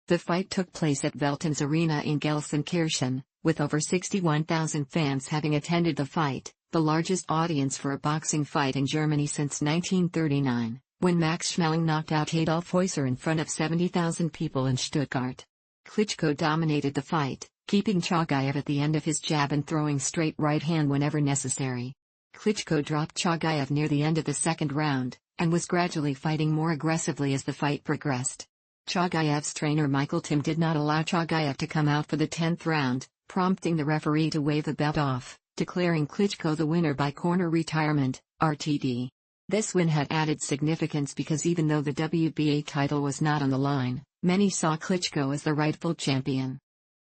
The fight took place at Veltins Arena in Gelsenkirchen, with over 61,000 fans having attended the fight, the largest audience for a boxing fight in Germany since 1939, when Max Schmeling knocked out Adolf Heusser in front of 70,000 people in Stuttgart. Klitschko dominated the fight, keeping Chagayev at the end of his jab and throwing straight right hand whenever necessary. Klitschko dropped Chagayev near the end of the 2nd round, and was gradually fighting more aggressively as the fight progressed. Chagayev's trainer Michael Tim did not allow Chagayev to come out for the 10th round, prompting the referee to wave the belt off, declaring Klitschko the winner by corner retirement, RTD. This win had added significance because even though the WBA title was not on the line, many saw Klitschko as the rightful champion.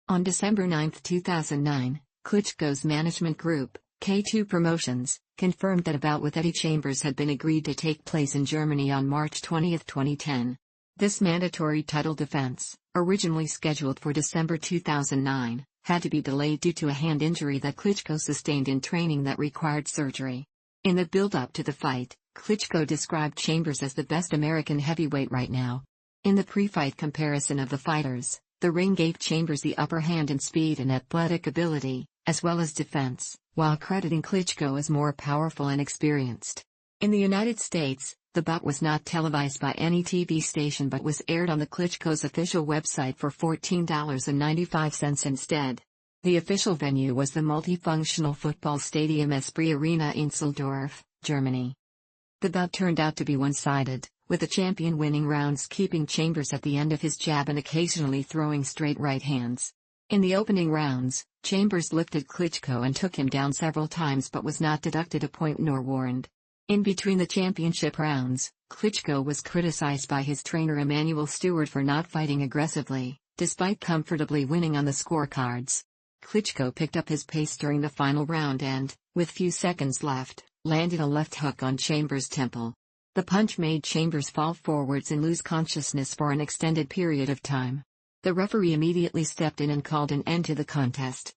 On December 9, 2009, Klitschko's management group, K2 Promotions, confirmed that a bout with Eddie Chambers had been agreed to take place in Germany on March 20, 2010. This mandatory title defense, originally scheduled for December 2009, had to be delayed due to a hand injury that Klitschko sustained in training that required surgery. In the build-up to the fight, Klitschko described Chambers as the best American heavyweight right now. In the pre-fight comparison of the fighters, The Ring gave Chambers the upper hand in speed and athletic ability, as well as defense, while crediting Klitschko as more powerful and experienced. In the United States, the bout was not televised by any TV station but was aired on the Klitschko's official website for $14.95 instead. The official venue was the multifunctional football stadium Esprit Arena in Düsseldorf, Germany. The bout turned out to be one-sided, with the champion winning rounds, keeping Chambers at the end of his jab and occasionally throwing straight right hands. In the opening rounds, Chambers lifted Klitschko and took him down several times but was not deducted a point nor warned. In between the championship rounds, Klitschko was criticized by his trainer Emanuel Stewart for not fighting aggressively, despite comfortably winning on the scorecards. Klitschko picked up his pace during the final round and, with few seconds left, landed a left hook on Chambers' temple. The punch made Chambers fall forwards and lose consciousness for an extended period of time. The referee immediately stepped in and called an end to the contest.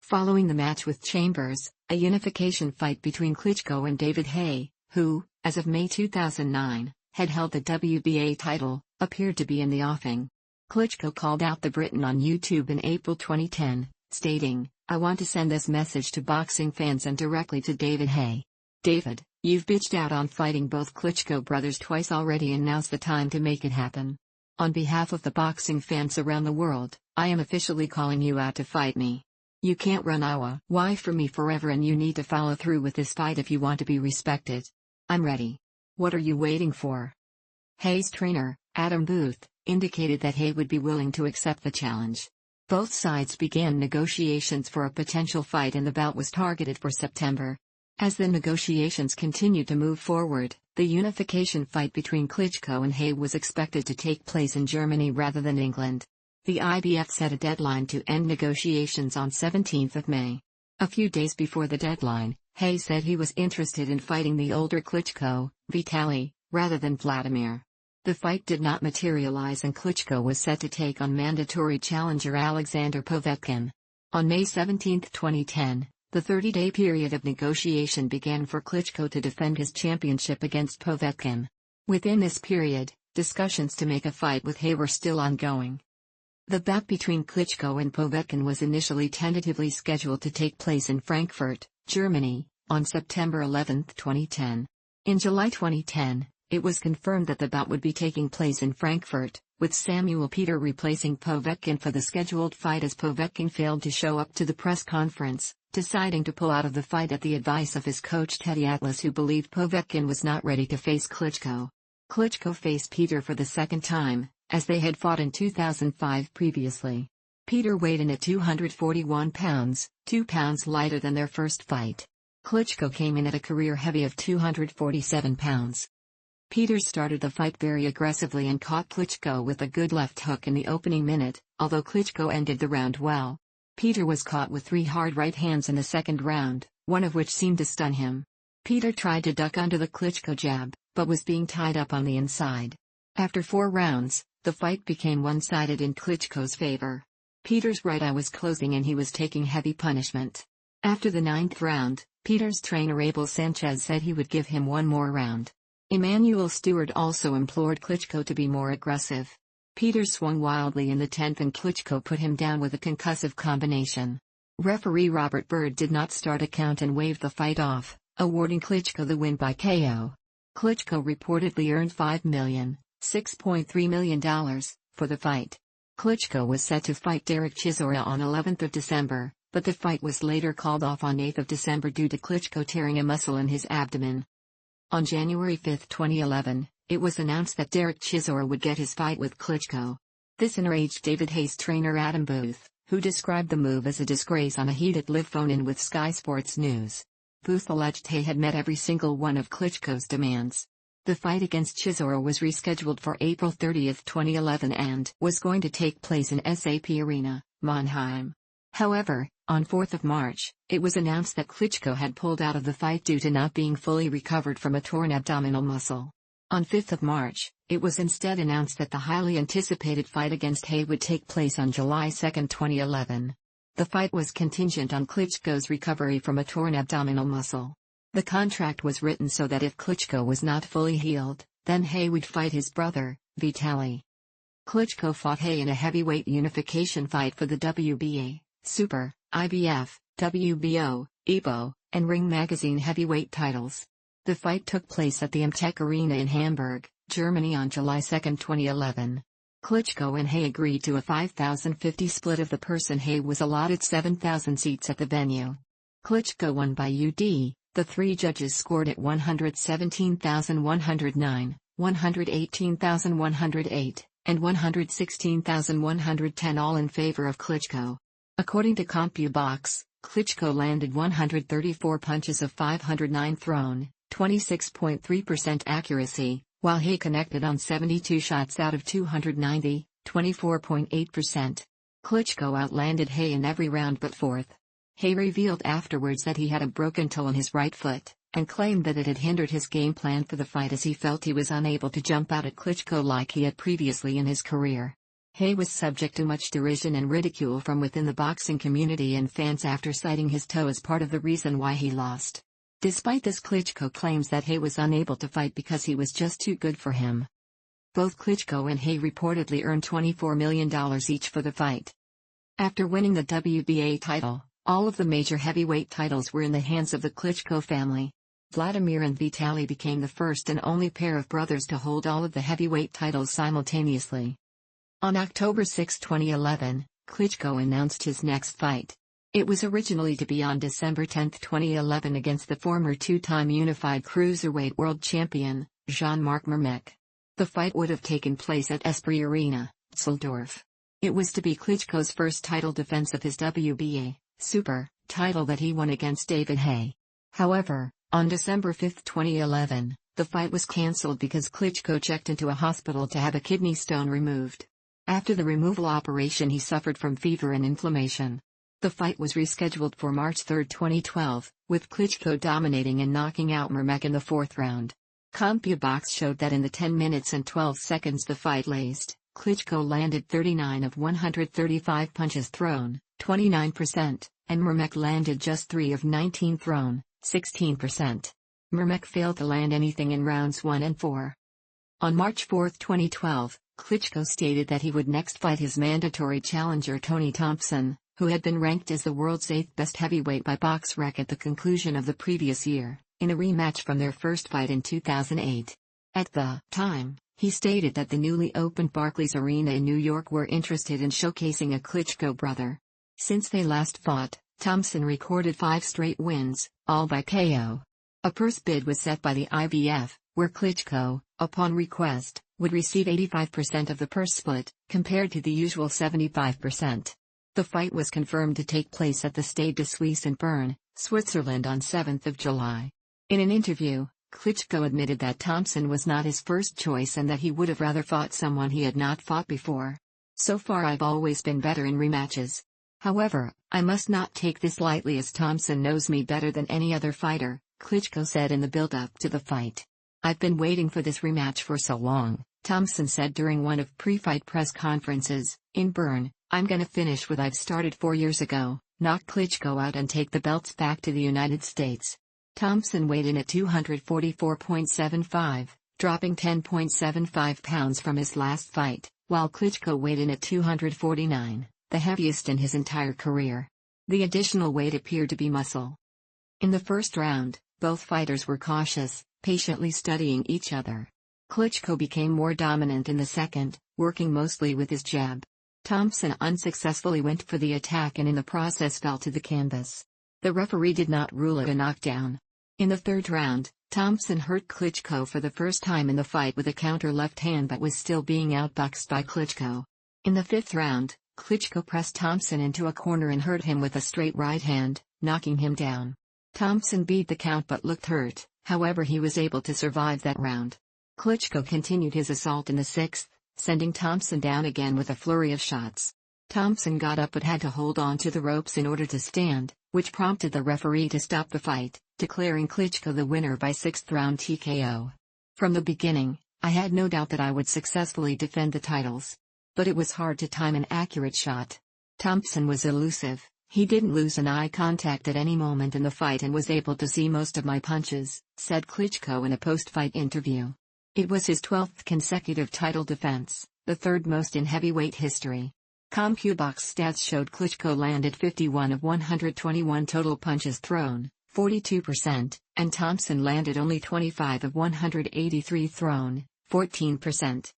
Following the match with Chambers, a unification fight between Klitschko and David Haye, who, as of May 2009, had held the WBA title, appeared to be in the offing. Klitschko called out the Briton on YouTube in April 2010, stating, "I want to send this message to boxing fans and directly to David Haye. David, you've bitched out on fighting both Klitschko brothers twice already and now's the time to make it happen. On behalf of the boxing fans around the world, I am officially calling you out to fight me. You can't run away from me forever and you need to follow through with this fight if you want to be respected. I'm ready. What are you waiting for?" Haye's trainer, Adam Booth, indicated that Haye would be willing to accept the challenge. Both sides began negotiations for a potential fight and the bout was targeted for September. As the negotiations continued to move forward, the unification fight between Klitschko and Haye was expected to take place in Germany rather than England. The IBF set a deadline to end negotiations on 17th of May. A few days before the deadline, Haye said he was interested in fighting the older Klitschko, Vitaly, rather than Wladimir. The fight did not materialize and Klitschko was set to take on mandatory challenger Alexander Povetkin. On May 17, 2010, the 30-day period of negotiation began for Klitschko to defend his championship against Povetkin. Within this period, discussions to make a fight with Haye were still ongoing. The bout between Klitschko and Povetkin was initially tentatively scheduled to take place in Frankfurt, Germany, on September 11, 2010. In July 2010, it was confirmed that the bout would be taking place in Frankfurt, with Samuel Peter replacing Povetkin for the scheduled fight as Povetkin failed to show up to the press conference, deciding to pull out of the fight at the advice of his coach Teddy Atlas, who believed Povetkin was not ready to face Klitschko. Klitschko faced Peter for the second time, as they had fought in 2005 previously. Peter weighed in at 241 pounds, 2 pounds lighter than their first fight. Klitschko came in at a career heavy of 247 pounds. Peter started the fight very aggressively and caught Klitschko with a good left hook in the opening minute, although Klitschko ended the round well. Peter was caught with 3 hard right hands in the second round, one of which seemed to stun him. Peter tried to duck under the Klitschko jab, but was being tied up on the inside. After 4 rounds, the fight became one-sided in Klitschko's favor. Peter's right eye was closing and he was taking heavy punishment. After the 9th round, Peter's trainer Abel Sanchez said he would give him one more round. Emanuel Stewart also implored Klitschko to be more aggressive. Peter swung wildly in the 10th and Klitschko put him down with a concussive combination. Referee Robert Bird did not start a count and waved the fight off, awarding Klitschko the win by KO. Klitschko reportedly earned $6.3 million, for the fight. Klitschko was set to fight Derek Chisora on 11th of December, but the fight was later called off on 8th of December due to Klitschko tearing a muscle in his abdomen. On January 5, 2011, it was announced that Derek Chisora would get his fight with Klitschko. This enraged David Haye's trainer Adam Booth, who described the move as a disgrace on a heated live phone-in with Sky Sports News. Booth alleged Haye had met every single one of Klitschko's demands. The fight against Chisora was rescheduled for April 30, 2011 and was going to take place in SAP Arena, Mannheim. However, on 4th of March, it was announced that Klitschko had pulled out of the fight due to not being fully recovered from a torn abdominal muscle. On 5th of March, it was instead announced that the highly anticipated fight against Haye would take place on July 2, 2011. The fight was contingent on Klitschko's recovery from a torn abdominal muscle. The contract was written so that if Klitschko was not fully healed, then Haye would fight his brother, Vitaly. Klitschko fought Haye in a heavyweight unification fight for the WBA, Super, IBF, WBO, EBO, and Ring Magazine heavyweight titles. The fight took place at the ffmpeg Arena in Hamburg, Germany on July 2, 2011. Klitschko and Haye agreed to a 5,050 split of the purse and Haye was allotted 7,000 seats at the venue. Klitschko won by UD. The 3 judges scored at 117,109, 118,108, and 116,110, all in favor of Klitschko. According to CompuBox, Klitschko landed 134 punches of 509 thrown, 26.3% accuracy, while Hay connected on 72 shots out of 290, 24.8%. Klitschko outlanded Hay in every round but fourth. Hay revealed afterwards that he had a broken toe in his right foot, and claimed that it had hindered his game plan for the fight as he felt he was unable to jump out at Klitschko like he had previously in his career. Hay was subject to much derision and ridicule from within the boxing community and fans after citing his toe as part of the reason why he lost. Despite this, Klitschko claims that Hay was unable to fight because he was just too good for him. Both Klitschko and Hay reportedly earned $24 million each for the fight. After winning the WBA title, all of the major heavyweight titles were in the hands of the Klitschko family. Wladimir and Vitaly became the first and only pair of brothers to hold all of the heavyweight titles simultaneously. On October 6, 2011, Klitschko announced his next fight. It was originally to be on December 10, 2011 against the former two-time unified cruiserweight world champion, Jean-Marc Mermec. The fight would have taken place at Esprit Arena, Düsseldorf. It was to be Klitschko's first title defense of his WBA Super title that he won against David Hay. However, on December 5, 2011, the fight was cancelled because Klitschko checked into a hospital to have a kidney stone removed. After the removal operation, he suffered from fever and inflammation. The fight was rescheduled for March 3, 2012, with Klitschko dominating and knocking out Mermec in the fourth round. CompuBox showed that in the 10 minutes and 12 seconds the fight lasted, Klitschko landed 39 of 135 punches thrown, 29%, and Mermec landed just 3 of 19 thrown, 16%. Mermec failed to land anything in rounds 1 and 4. On March 4, 2012, Klitschko stated that he would next fight his mandatory challenger Tony Thompson, who had been ranked as the world's 8th best heavyweight by BoxRec at the conclusion of the previous year, in a rematch from their first fight in 2008. At the time, he stated that the newly opened Barclays Arena in New York were interested in showcasing a Klitschko brother. Since they last fought, Thompson recorded 5 straight wins, all by KO. A purse bid was set by the IBF, where Klitschko, upon request, would receive 85% of the purse split, compared to the usual 75%. The fight was confirmed to take place at the Stade de Suisse in Bern, Switzerland on 7 July. In an interview, Klitschko admitted that Thompson was not his first choice and that he would have rather fought someone he had not fought before. "So far I've always been better in rematches. However, I must not take this lightly as Thompson knows me better than any other fighter," Klitschko said in the build-up to the fight. "I've been waiting for this rematch for so long," Thompson said during one of pre-fight press conferences. In Bern, "I'm gonna finish what I've started 4 years ago, knock Klitschko out and take the belts back to the United States." Thompson weighed in at 244.75, dropping 10.75 pounds from his last fight, while Klitschko weighed in at 249, the heaviest in his entire career. The additional weight appeared to be muscle. In the first round, both fighters were cautious, patiently studying each other. Klitschko became more dominant in the second, working mostly with his jab. Thompson unsuccessfully went for the attack and in the process fell to the canvas. The referee did not rule it a knockdown. In the third round, Thompson hurt Klitschko for the first time in the fight with a counter left hand but was still being outboxed by Klitschko. In the fifth round, Klitschko pressed Thompson into a corner and hurt him with a straight right hand, knocking him down. Thompson beat the count but looked hurt, however he was able to survive that round. Klitschko continued his assault in the sixth, sending Thompson down again with a flurry of shots. Thompson got up but had to hold on to the ropes in order to stand, which prompted the referee to stop the fight, declaring Klitschko the winner by sixth round TKO. "From the beginning, I had no doubt that I would successfully defend the titles. But it was hard to time an accurate shot. Thompson was elusive, he didn't lose an eye contact at any moment in the fight and was able to see most of my punches," said Klitschko in a post-fight interview. It was his 12th consecutive title defense, the third most in heavyweight history. CompuBox stats showed Klitschko landed 51 of 121 total punches thrown, 42%, and Thompson landed only 25 of 183 thrown, 14%.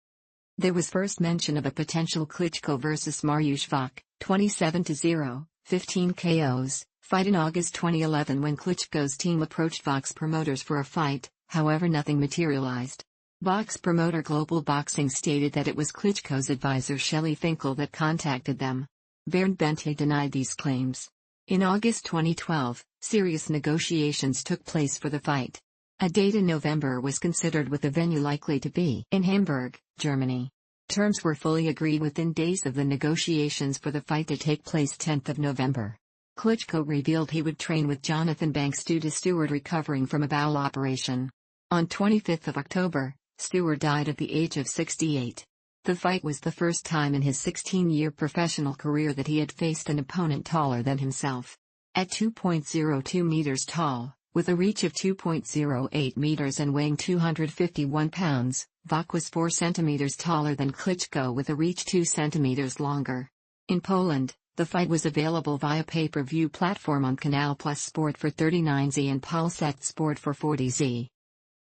There was first mention of a potential Klitschko vs Mariusz Wach, 27-0, 15 KOs, fight in August 2011 when Klitschko's team approached Wach's promoters for a fight, however nothing materialized. Wach's promoter Global Boxing stated that it was Klitschko's advisor Shelley Finkel that contacted them. Bernd Bente denied these claims. In August 2012, serious negotiations took place for the fight. A date in November was considered with the venue likely to be in Hamburg, Germany. Terms were fully agreed within days of the negotiations for the fight to take place 10th of November. Klitschko revealed he would train with Jonathan Banks due to Stewart recovering from a bowel operation. On 25th of October, Stewart died at the age of 68. The fight was the first time in his 16-year professional career that he had faced an opponent taller than himself. At 2.02 meters tall, with a reach of 2.08 meters and weighing 251 pounds, Wach was 4 centimeters taller than Klitschko with a reach 2 centimeters longer. In Poland, the fight was available via pay-per-view platform on Canal Plus Sport for 39Z and Polsat Sport for 40Z.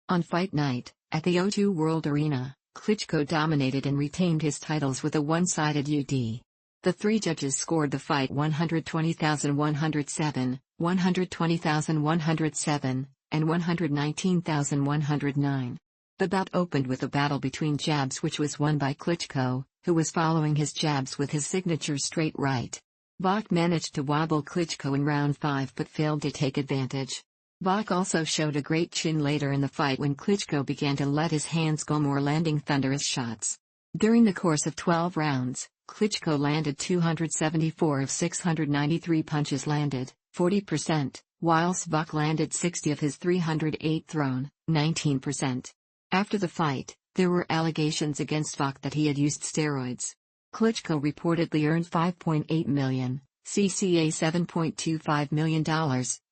On fight night, at the O2 World Arena, Klitschko dominated and retained his titles with a one-sided UD. The three judges scored the fight 120,107, 120,107, and 119,109. The bout opened with a battle between jabs which was won by Klitschko, who was following his jabs with his signature straight right. Wach managed to wobble Klitschko in round 5 but failed to take advantage. Wach also showed a great chin later in the fight when Klitschko began to let his hands go more, landing thunderous shots. During the course of 12 rounds, Klitschko landed 274 of 693 punches landed, 40%, whilst Wach landed 60 of his 308 thrown, 19%. After the fight, there were allegations against Wach that he had used steroids. Klitschko reportedly earned $5.8 million, cca $7.25 million,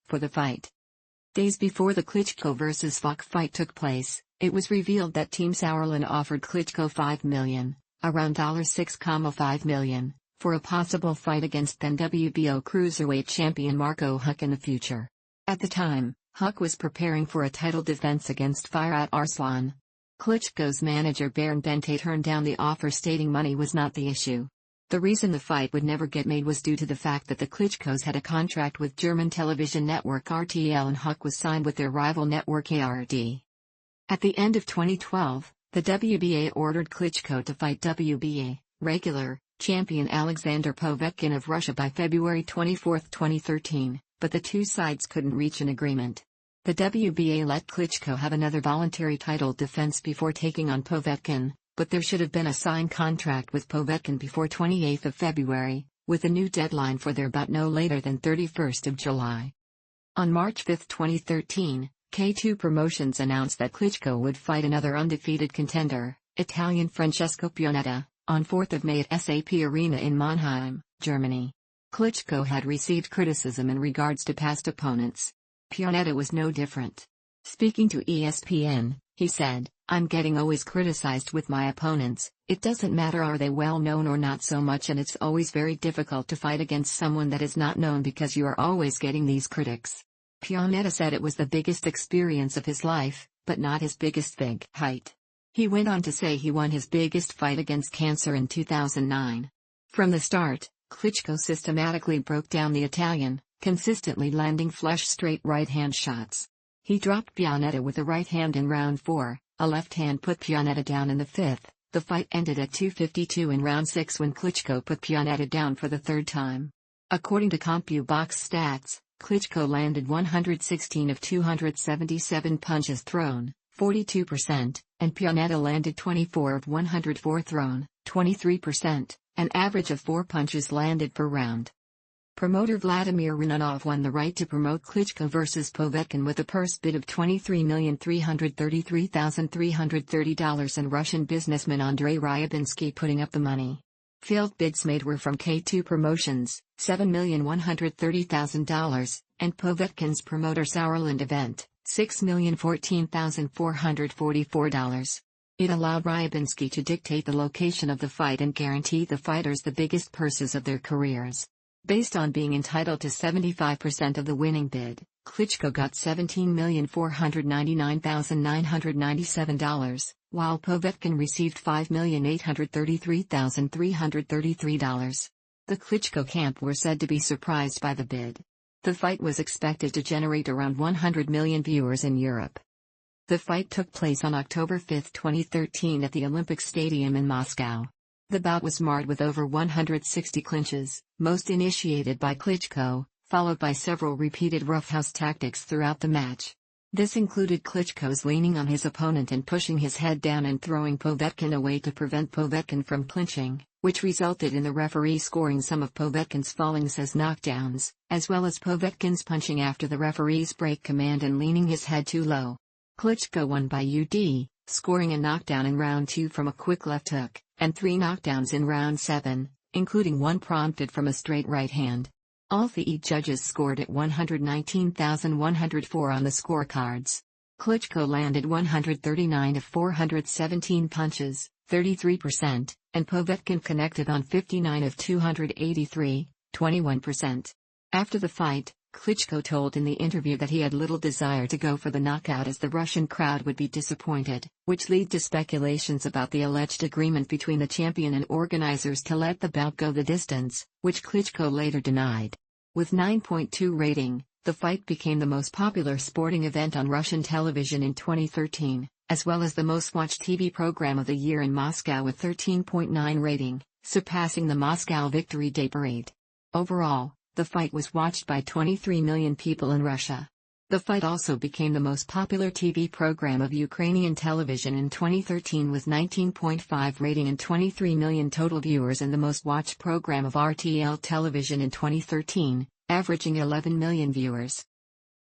for the fight. Days before the Klitschko vs. Wach fight took place, it was revealed that Team Sauerland offered Klitschko $5 million, around $6.5 million, for a possible fight against then WBO cruiserweight champion Marco Huck in the future. At the time, Huck was preparing for a title defense against Firat Arslan. Klitschko's manager Bernd Bente turned down the offer, stating money was not the issue. The reason the fight would never get made was due to the fact that the Klitschkos had a contract with German television network RTL and Huck was signed with their rival network ARD. At the end of 2012, the WBA ordered Klitschko to fight WBA regular champion Alexander Povetkin of Russia by February 24, 2013, but the two sides couldn't reach an agreement. The WBA let Klitschko have another voluntary title defense before taking on Povetkin, but there should have been a signed contract with Povetkin before 28 February, with a new deadline for their bout no later than 31 July. On March 5, 2013, K2 Promotions announced that Klitschko would fight another undefeated contender, Italian Francesco Pianetta, on 4 May at SAP Arena in Mannheim, Germany. Klitschko had received criticism in regards to past opponents. Pianetta was no different. Speaking to ESPN, he said, "I'm getting always criticized with my opponents. It doesn't matter are they well known or not so much, and it's always very difficult to fight against someone that is not known because you are always getting these critics." Pianetta said it was the biggest experience of his life, but not his biggest big height. He went on to say he won his biggest fight against cancer in 2009. From the start, Klitschko systematically broke down the Italian, consistently landing flush straight right-hand shots. He dropped Pianetta with a right hand in round 4, a left hand put Pianetta down in the 5th. The fight ended at 2:52 in round 6 when Klitschko put Pianetta down for the third time. According to CompuBox stats, Klitschko landed 116 of 277 punches thrown, 42%, and Pianetta landed 24 of 104 thrown, 23%, an average of 4 punches landed per round. Promoter Vladimir Rununov won the right to promote Klitschko vs. Povetkin with a purse bid of $23,333,330 and Russian businessman Andrei Ryabinsky putting up the money. Failed bids made were from K2 Promotions, $7,130,000, and Povetkin's promoter Sauerland Event, $6,014,444. It allowed Ryabinsky to dictate the location of the fight and guarantee the fighters the biggest purses of their careers. Based on being entitled to 75% of the winning bid, Klitschko got $17,499,997, while Povetkin received $5,833,333. The Klitschko camp were said to be surprised by the bid. The fight was expected to generate around 100 million viewers in Europe. The fight took place on October 5, 2013 at the Olympic Stadium in Moscow. The bout was marred with over 160 clinches, most initiated by Klitschko, followed by several repeated roughhouse tactics throughout the match. This included Klitschko's leaning on his opponent and pushing his head down and throwing Povetkin away to prevent Povetkin from clinching, which resulted in the referee scoring some of Povetkin's fallings as knockdowns, as well as Povetkin's punching after the referee's break command and leaning his head too low. Klitschko won by UD, scoring a knockdown in round 2 from a quick left hook, and 3 knockdowns in round 7, including one prompted from a straight right hand. All the judges scored at 119,104 on the scorecards. Klitschko landed 139 of 417 punches, 33%, and Povetkin connected on 59 of 283, 21%. After the fight, Klitschko told in the interview that he had little desire to go for the knockout as the Russian crowd would be disappointed, which led to speculations about the alleged agreement between the champion and organizers to let the bout go the distance, which Klitschko later denied. With 9.2 rating, the fight became the most popular sporting event on Russian television in 2013, as well as the most watched TV program of the year in Moscow with 13.9 rating, surpassing the Moscow Victory Day Parade. Overall, the fight was watched by 23 million people in Russia. The fight also became the most popular TV program of Ukrainian television in 2013 with 19.5 rating and 23 million total viewers, and the most watched program of RTL television in 2013, averaging 11 million viewers.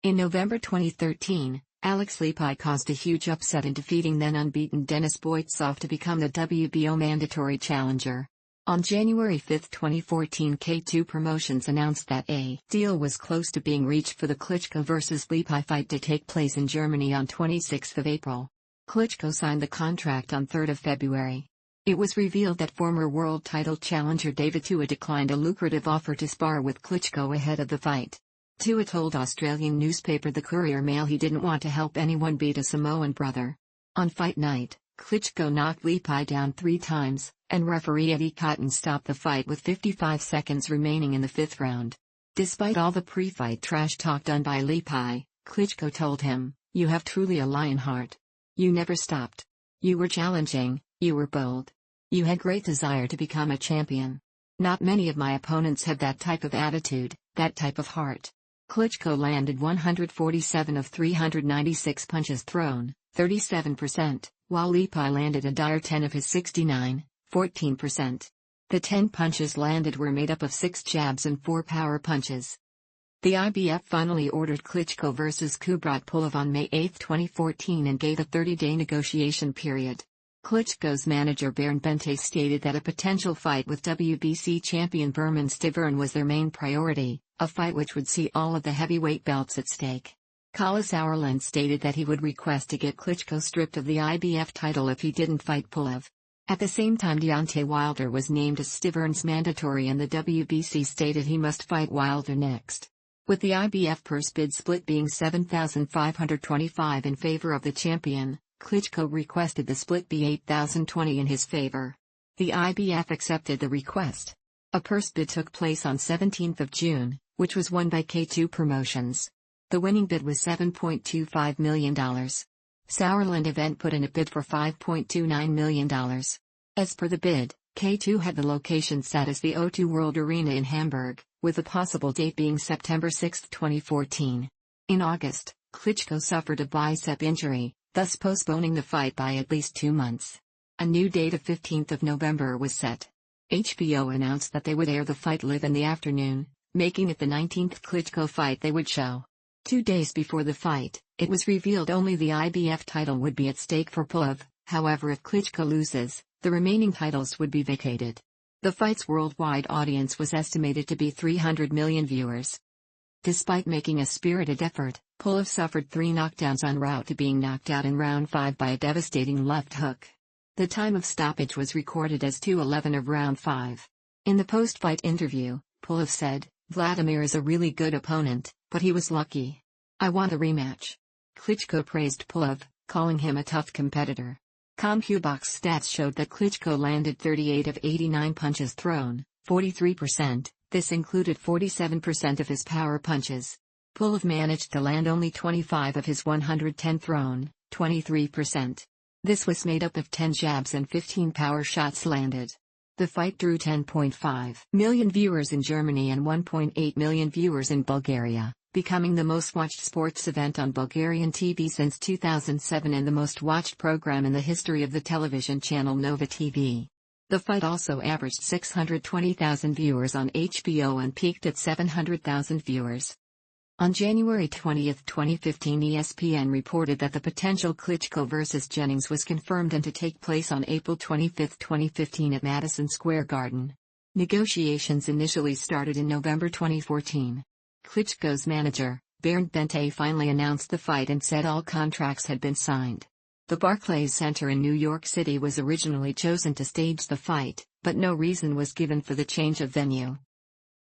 In November 2013, Alex Lipy caused a huge upset in defeating then unbeaten Denis Boytsov to become the WBO mandatory challenger. On January 5, 2014, K2 Promotions announced that a deal was close to being reached for the Klitschko vs. Lipy fight to take place in Germany on 26 April. Klitschko signed the contract on 3 February. It was revealed that former world title challenger David Tua declined a lucrative offer to spar with Klitschko ahead of the fight. Tua told Australian newspaper The Courier Mail he didn't want to help anyone beat a Samoan brother. On fight night, Klitschko knocked Lipy down 3 times, and referee Eddie Cotton stopped the fight with 55 seconds remaining in the 5th round. Despite all the pre-fight trash talk done by Lipy, Klitschko told him, "You have truly a lion heart. You never stopped. You were challenging, you were bold. You had great desire to become a champion. Not many of my opponents have that type of attitude, that type of heart." Klitschko landed 147 of 396 punches thrown, 37%, while Lipy landed a dire 10 of his 69, 14%. The 10 punches landed were made up of 6 jabs and 4 power punches. The IBF finally ordered Klitschko vs. Kubrat Pulev on May 8, 2014 and gave a 30-day negotiation period. Klitschko's manager Bernd Bente stated that a potential fight with WBC champion Berman Stiverne was their main priority, a fight which would see all of the heavyweight belts at stake. Kalle Sauerland stated that he would request to get Klitschko stripped of the IBF title if he didn't fight Pulev. At the same time, Deontay Wilder was named as Stiverne's mandatory and the WBC stated he must fight Wilder next. With the IBF purse bid split being $7,525 in favor of the champion, Klitschko requested the split be $8,020 in his favor. The IBF accepted the request. A purse bid took place on 17 June, which was won by K2 Promotions. The winning bid was $7.25 million. Sauerland event put in a bid for $5.29 million. As per the bid, K2 had the location set as the O2 World Arena in Hamburg, with a possible date being September 6, 2014. In August, Klitschko suffered a bicep injury, thus postponing the fight by at least 2 months. A new date of 15 November was set. HBO announced that they would air the fight live in the afternoon, making it the 19th Klitschko fight they would show. 2 days before the fight, it was revealed only the IBF title would be at stake for Pulev. However, if Klitschko loses, the remaining titles would be vacated. The fight's worldwide audience was estimated to be 300 million viewers. Despite making a spirited effort, Pulev suffered 3 knockdowns en route to being knocked out in round 5 by a devastating left hook. The time of stoppage was recorded as 2:11 of round 5. In the post-fight interview, Pulev said, "Wladimir is a really good opponent, but he was lucky. I want a rematch." Klitschko praised Pulev, calling him a tough competitor. CompuBox stats showed that Klitschko landed 38 of 89 punches thrown, 43%, this included 47% of his power punches. Pulev managed to land only 25 of his 110 thrown, 23%. This was made up of 10 jabs and 15 power shots landed. The fight drew 10.5 million viewers in Germany and 1.8 million viewers in Bulgaria. becoming the most-watched sports event on Bulgarian TV since 2007 and the most-watched program in the history of the television channel Nova TV. The fight also averaged 620,000 viewers on HBO and peaked at 700,000 viewers. On January 20, 2015, ESPN reported that the potential Klitschko vs. Jennings was confirmed and to take place on April 25, 2015 at Madison Square Garden. Negotiations initially started in November 2014. Klitschko's manager, Bernd Bente, finally announced the fight and said all contracts had been signed. The Barclays Center in New York City was originally chosen to stage the fight, but no reason was given for the change of venue.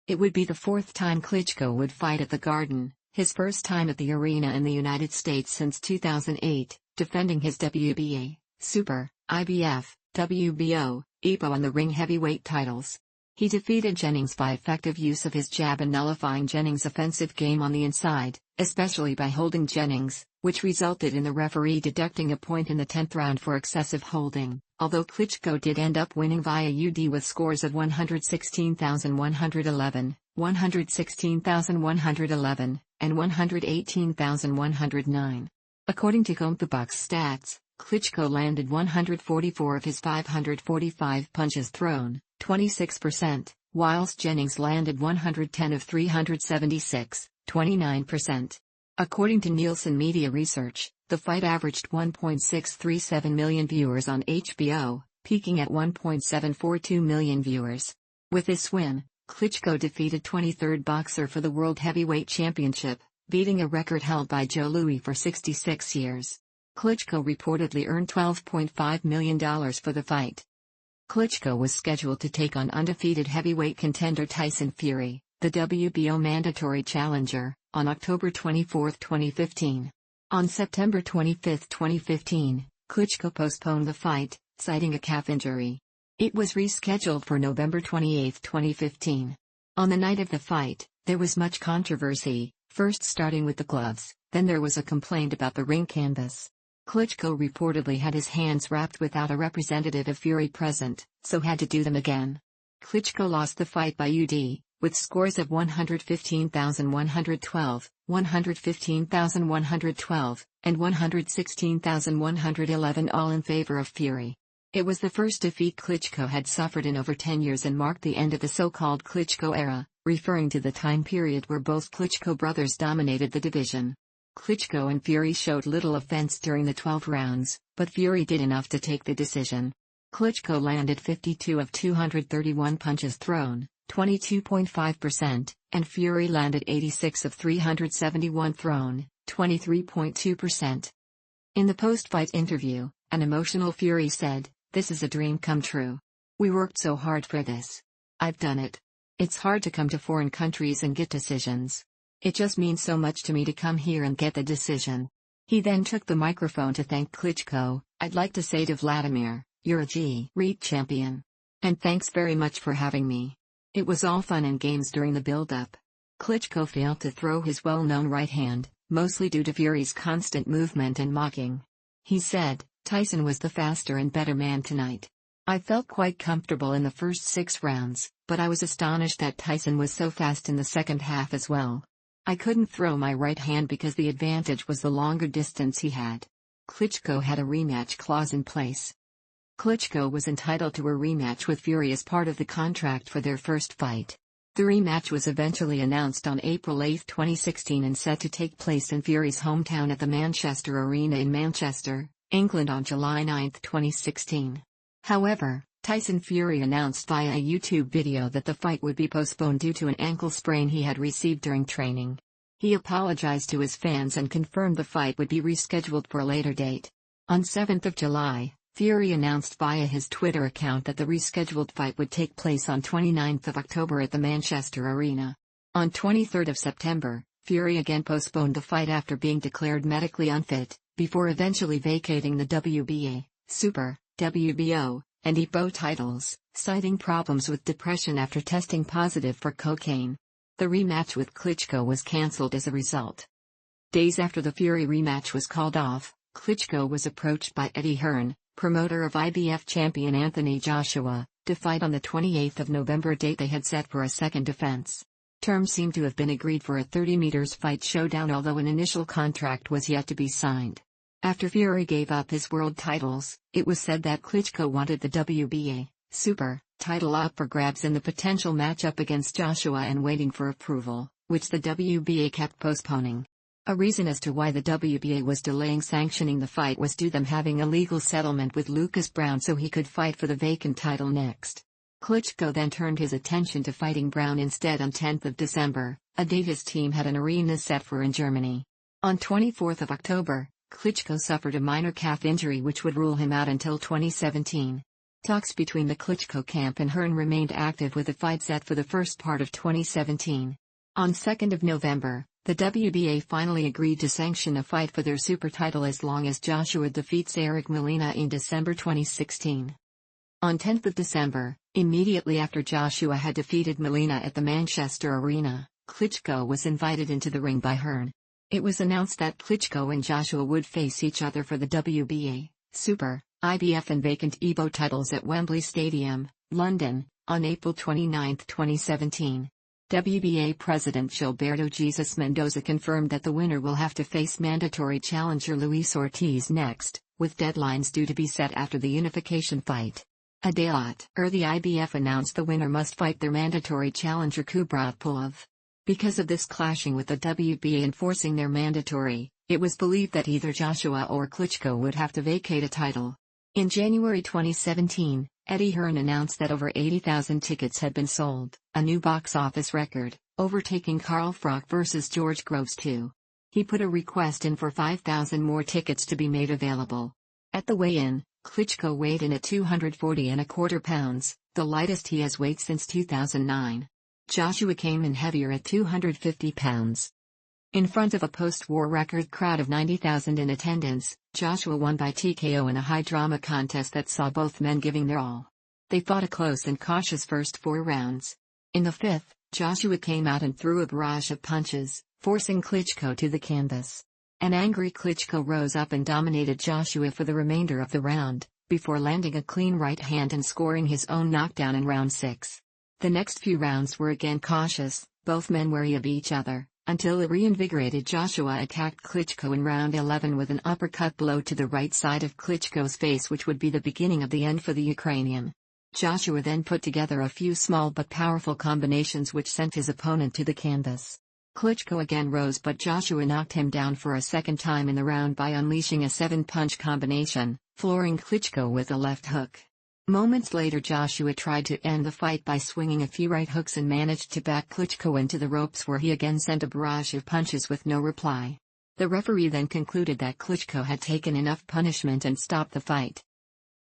It would be the fourth time Klitschko would fight at the Garden, his first time at the arena in the United States since 2008, defending his WBA, Super, IBF, WBO, EPO and the ring heavyweight titles. He defeated Jennings by effective use of his jab and nullifying Jennings' offensive game on the inside, especially by holding Jennings, which resulted in the referee deducting a point in the 10th round for excessive holding, although Klitschko did end up winning via UD with scores of 116,111, 116,111, and 118,109. According to CompuBox stats, Klitschko landed 144 of his 545 punches thrown, 26%, whilst Jennings landed 110 of 376, 29%. According to Nielsen Media Research, the fight averaged 1.637 million viewers on HBO, peaking at 1.742 million viewers. With this win, Klitschko defeated 23rd boxer for the World Heavyweight Championship, beating a record held by Joe Louis for 66 years. Klitschko reportedly earned $12.5 million for the fight. Klitschko was scheduled to take on undefeated heavyweight contender Tyson Fury, the WBO mandatory challenger, on October 24, 2015. On September 25, 2015, Klitschko postponed the fight, citing a calf injury. It was rescheduled for November 28, 2015. On the night of the fight, there was much controversy, first starting with the gloves, then there was a complaint about the ring canvas. Klitschko reportedly had his hands wrapped without a representative of Fury present, so had to do them again. Klitschko lost the fight by UD, with scores of 115,112, 115,112, and 116,111 all in favor of Fury. It was the first defeat Klitschko had suffered in over 10 years and marked the end of the so-called Klitschko era, referring to the time period where both Klitschko brothers dominated the division. Klitschko and Fury showed little offense during the 12 rounds, but Fury did enough to take the decision. Klitschko landed 52 of 231 punches thrown, 22.5%, and Fury landed 86 of 371 thrown, 23.2%. In the post-fight interview, an emotional Fury said, "This is a dream come true. We worked so hard for this. I've done it. It's hard to come to foreign countries and get decisions. It just means so much to me to come here and get the decision." He then took the microphone to thank Klitschko. "I'd like to say to Wladimir, you're a great champion. And thanks very much for having me. It was all fun and games during the build-up." Klitschko failed to throw his well-known right hand, mostly due to Fury's constant movement and mocking. He said, "Tyson was the faster and better man tonight. I felt quite comfortable in the first 6 rounds, but I was astonished that Tyson was so fast in the second half as well. I couldn't throw my right hand because the advantage was the longer distance he had." Klitschko had a rematch clause in place. Klitschko was entitled to a rematch with Fury as part of the contract for their first fight. The rematch was eventually announced on April 8, 2016 and set to take place in Fury's hometown at the Manchester Arena in Manchester, England on July 9, 2016. However, Tyson Fury announced via a YouTube video that the fight would be postponed due to an ankle sprain he had received during training. He apologized to his fans and confirmed the fight would be rescheduled for a later date. On 7th of July, Fury announced via his Twitter account that the rescheduled fight would take place on 29th of October at the Manchester Arena. On 23rd of September, Fury again postponed the fight after being declared medically unfit, before eventually vacating the WBA, Super, WBO, and EPO titles, citing problems with depression after testing positive for cocaine. The rematch with Klitschko was cancelled as a result. Days after the Fury rematch was called off, Klitschko was approached by Eddie Hearn, promoter of IBF champion Anthony Joshua, to fight on the 28th of November, a date they had set for a second defense. Terms seem to have been agreed for a 30 meters fight showdown, although an initial contract was yet to be signed. After Fury gave up his world titles, it was said that Klitschko wanted the WBA Super title up for grabs in the potential matchup against Joshua and waiting for approval, which the WBA kept postponing. A reason as to why the WBA was delaying sanctioning the fight was due them having a legal settlement with Lucas Browne so he could fight for the vacant title next. Klitschko then turned his attention to fighting Browne instead on 10th of December, a date his team had an arena set for in Germany. On 24th of October, Klitschko suffered a minor calf injury which would rule him out until 2017. Talks between the Klitschko camp and Hearn remained active with a fight set for the first part of 2017. On 2nd of November, the WBA finally agreed to sanction a fight for their super title as long as Joshua defeats Eric Molina in December 2016. On 10th of December, immediately after Joshua had defeated Molina at the Manchester Arena, Klitschko was invited into the ring by Hearn. It was announced that Klitschko and Joshua would face each other for the WBA, Super, IBF and vacant EBO titles at Wembley Stadium, London, on April 29, 2017. WBA President Gilberto Jesus Mendoza confirmed that the winner will have to face mandatory challenger Luis Ortiz next, with deadlines due to be set after the unification fight. A day later, the IBF announced the winner must fight their mandatory challenger Kubrat Pulev. Because of this clashing with the WBA enforcing their mandatory, it was believed that either Joshua or Klitschko would have to vacate a title. In January 2017, Eddie Hearn announced that over 80,000 tickets had been sold, a new box office record, overtaking Carl Froch vs. George Groves 2. He put a request in for 5,000 more tickets to be made available. At the weigh-in, Klitschko weighed in at 240¼ pounds, the lightest he has weighed since 2009. Joshua came in heavier at 250 pounds. In front of a post-war record crowd of 90,000 in attendance, Joshua won by TKO in a high-drama contest that saw both men giving their all. They fought a close and cautious first 4 rounds. In the 5th, Joshua came out and threw a barrage of punches, forcing Klitschko to the canvas. An angry Klitschko rose up and dominated Joshua for the remainder of the round, before landing a clean right hand and scoring his own knockdown in round 6. The next few rounds were again cautious, both men wary of each other, until a reinvigorated Joshua attacked Klitschko in round 11 with an uppercut blow to the right side of Klitschko's face, which would be the beginning of the end for the Ukrainian. Joshua then put together a few small but powerful combinations which sent his opponent to the canvas. Klitschko again rose, but Joshua knocked him down for a second time in the round by unleashing a 7-punch combination, flooring Klitschko with a left hook. Moments later, Joshua tried to end the fight by swinging a few right hooks and managed to back Klitschko into the ropes, where he again sent a barrage of punches with no reply. The referee then concluded that Klitschko had taken enough punishment and stopped the fight.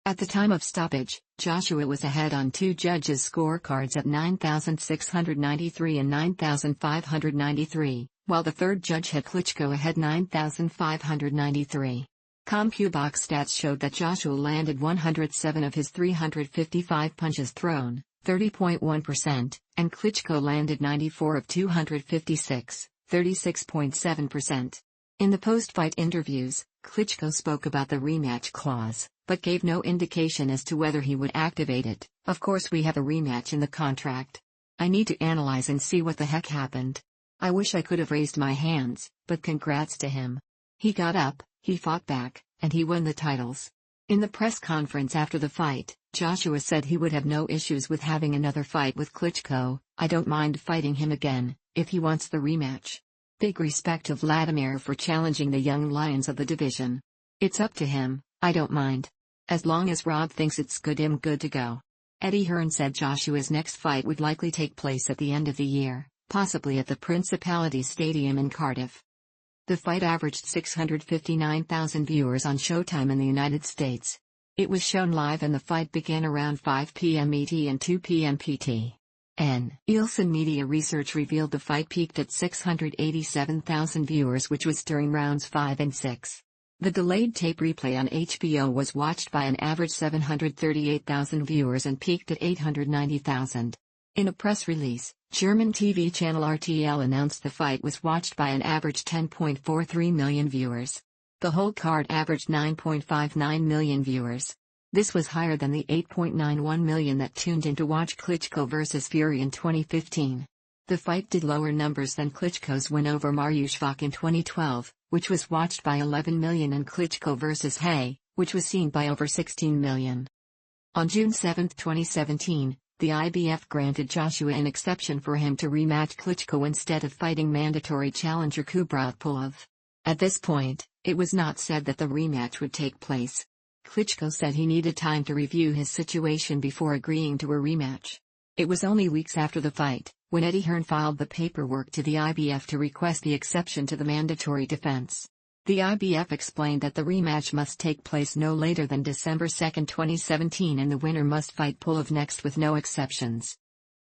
At the time of stoppage, Joshua was ahead on 2 judges' scorecards at 9,693 and 9,593, while the third judge had Klitschko ahead 9,593. CompuBox stats showed that Joshua landed 107 of his 355 punches thrown, 30.1%, and Klitschko landed 94 of 256, 36.7%. In the post-fight interviews, Klitschko spoke about the rematch clause, but gave no indication as to whether he would activate it. "Of course we have a rematch in the contract. I need to analyze and see what the heck happened. I wish I could have raised my hands, but congrats to him. He got up, he fought back, and he won the titles." In the press conference after the fight, Joshua said he would have no issues with having another fight with Klitschko. "I don't mind fighting him again, if he wants the rematch. Big respect to Wladimir for challenging the young lions of the division. It's up to him, I don't mind. As long as Rob thinks it's good, I'm good to go." Eddie Hearn said Joshua's next fight would likely take place at the end of the year, possibly at the Principality Stadium in Cardiff. The fight averaged 659,000 viewers on Showtime in the United States. It was shown live and the fight began around 5 p.m. ET and 2 p.m. PT. Nielsen Media Research revealed the fight peaked at 687,000 viewers, which was during rounds 5 and 6. The delayed tape replay on HBO was watched by an average 738,000 viewers and peaked at 890,000. In a press release, German TV channel RTL announced the fight was watched by an average 10.43 million viewers. The whole card averaged 9.59 million viewers. This was higher than the 8.91 million that tuned in to watch Klitschko vs. Fury in 2015. The fight did lower numbers than Klitschko's win over Marushvak in 2012, which was watched by 11 million, and Klitschko vs. Hay, which was seen by over 16 million. On June 7, 2017, the IBF granted Joshua an exception for him to rematch Klitschko instead of fighting mandatory challenger Kubratpulov. At this point, it was not said that the rematch would take place. Klitschko said he needed time to review his situation before agreeing to a rematch. It was only weeks after the fight, when Eddie Hearn filed the paperwork to the IBF to request the exception to the mandatory defense. The IBF explained that the rematch must take place no later than December 2, 2017, and the winner must fight Pulov next with no exceptions.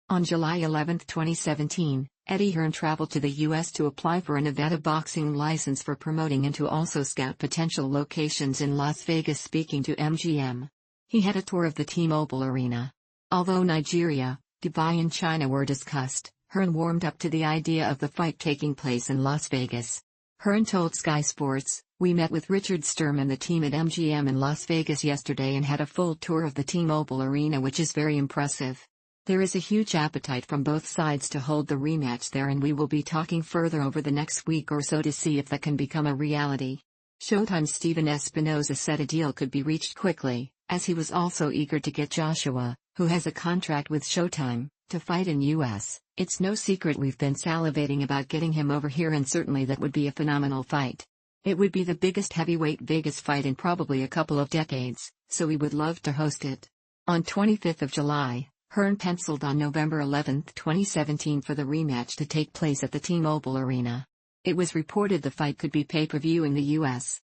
On July 11, 2017, Eddie Hearn traveled to the U.S. to apply for a Nevada boxing license for promoting and to also scout potential locations in Las Vegas, speaking to MGM. He had a tour of the T-Mobile Arena. Although Nigeria, Dubai and China were discussed, Hearn warmed up to the idea of the fight taking place in Las Vegas. Hearn told Sky Sports, "We met with Richard Sturm and the team at MGM in Las Vegas yesterday and had a full tour of the T-Mobile Arena, which is very impressive. There is a huge appetite from both sides to hold the rematch there, and we will be talking further over the next week or so to see if that can become a reality." Showtime's Steven Espinoza said a deal could be reached quickly, as he was also eager to get Joshua, who has a contract with Showtime, to fight in US. "It's no secret we've been salivating about getting him over here, and certainly that would be a phenomenal fight. It would be the biggest heavyweight Vegas fight in probably a couple of decades, so we would love to host it." On 25th of July, Hearn penciled on November 11, 2017 for the rematch to take place at the T-Mobile Arena. It was reported the fight could be pay-per-view in the US.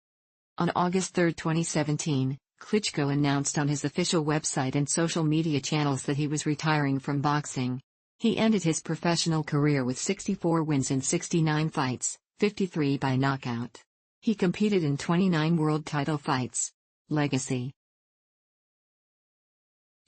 On August 3, 2017, Klitschko announced on his official website and social media channels that he was retiring from boxing. He ended his professional career with 64 wins in 69 fights, 53 by knockout. He competed in 29 world title fights. Legacy.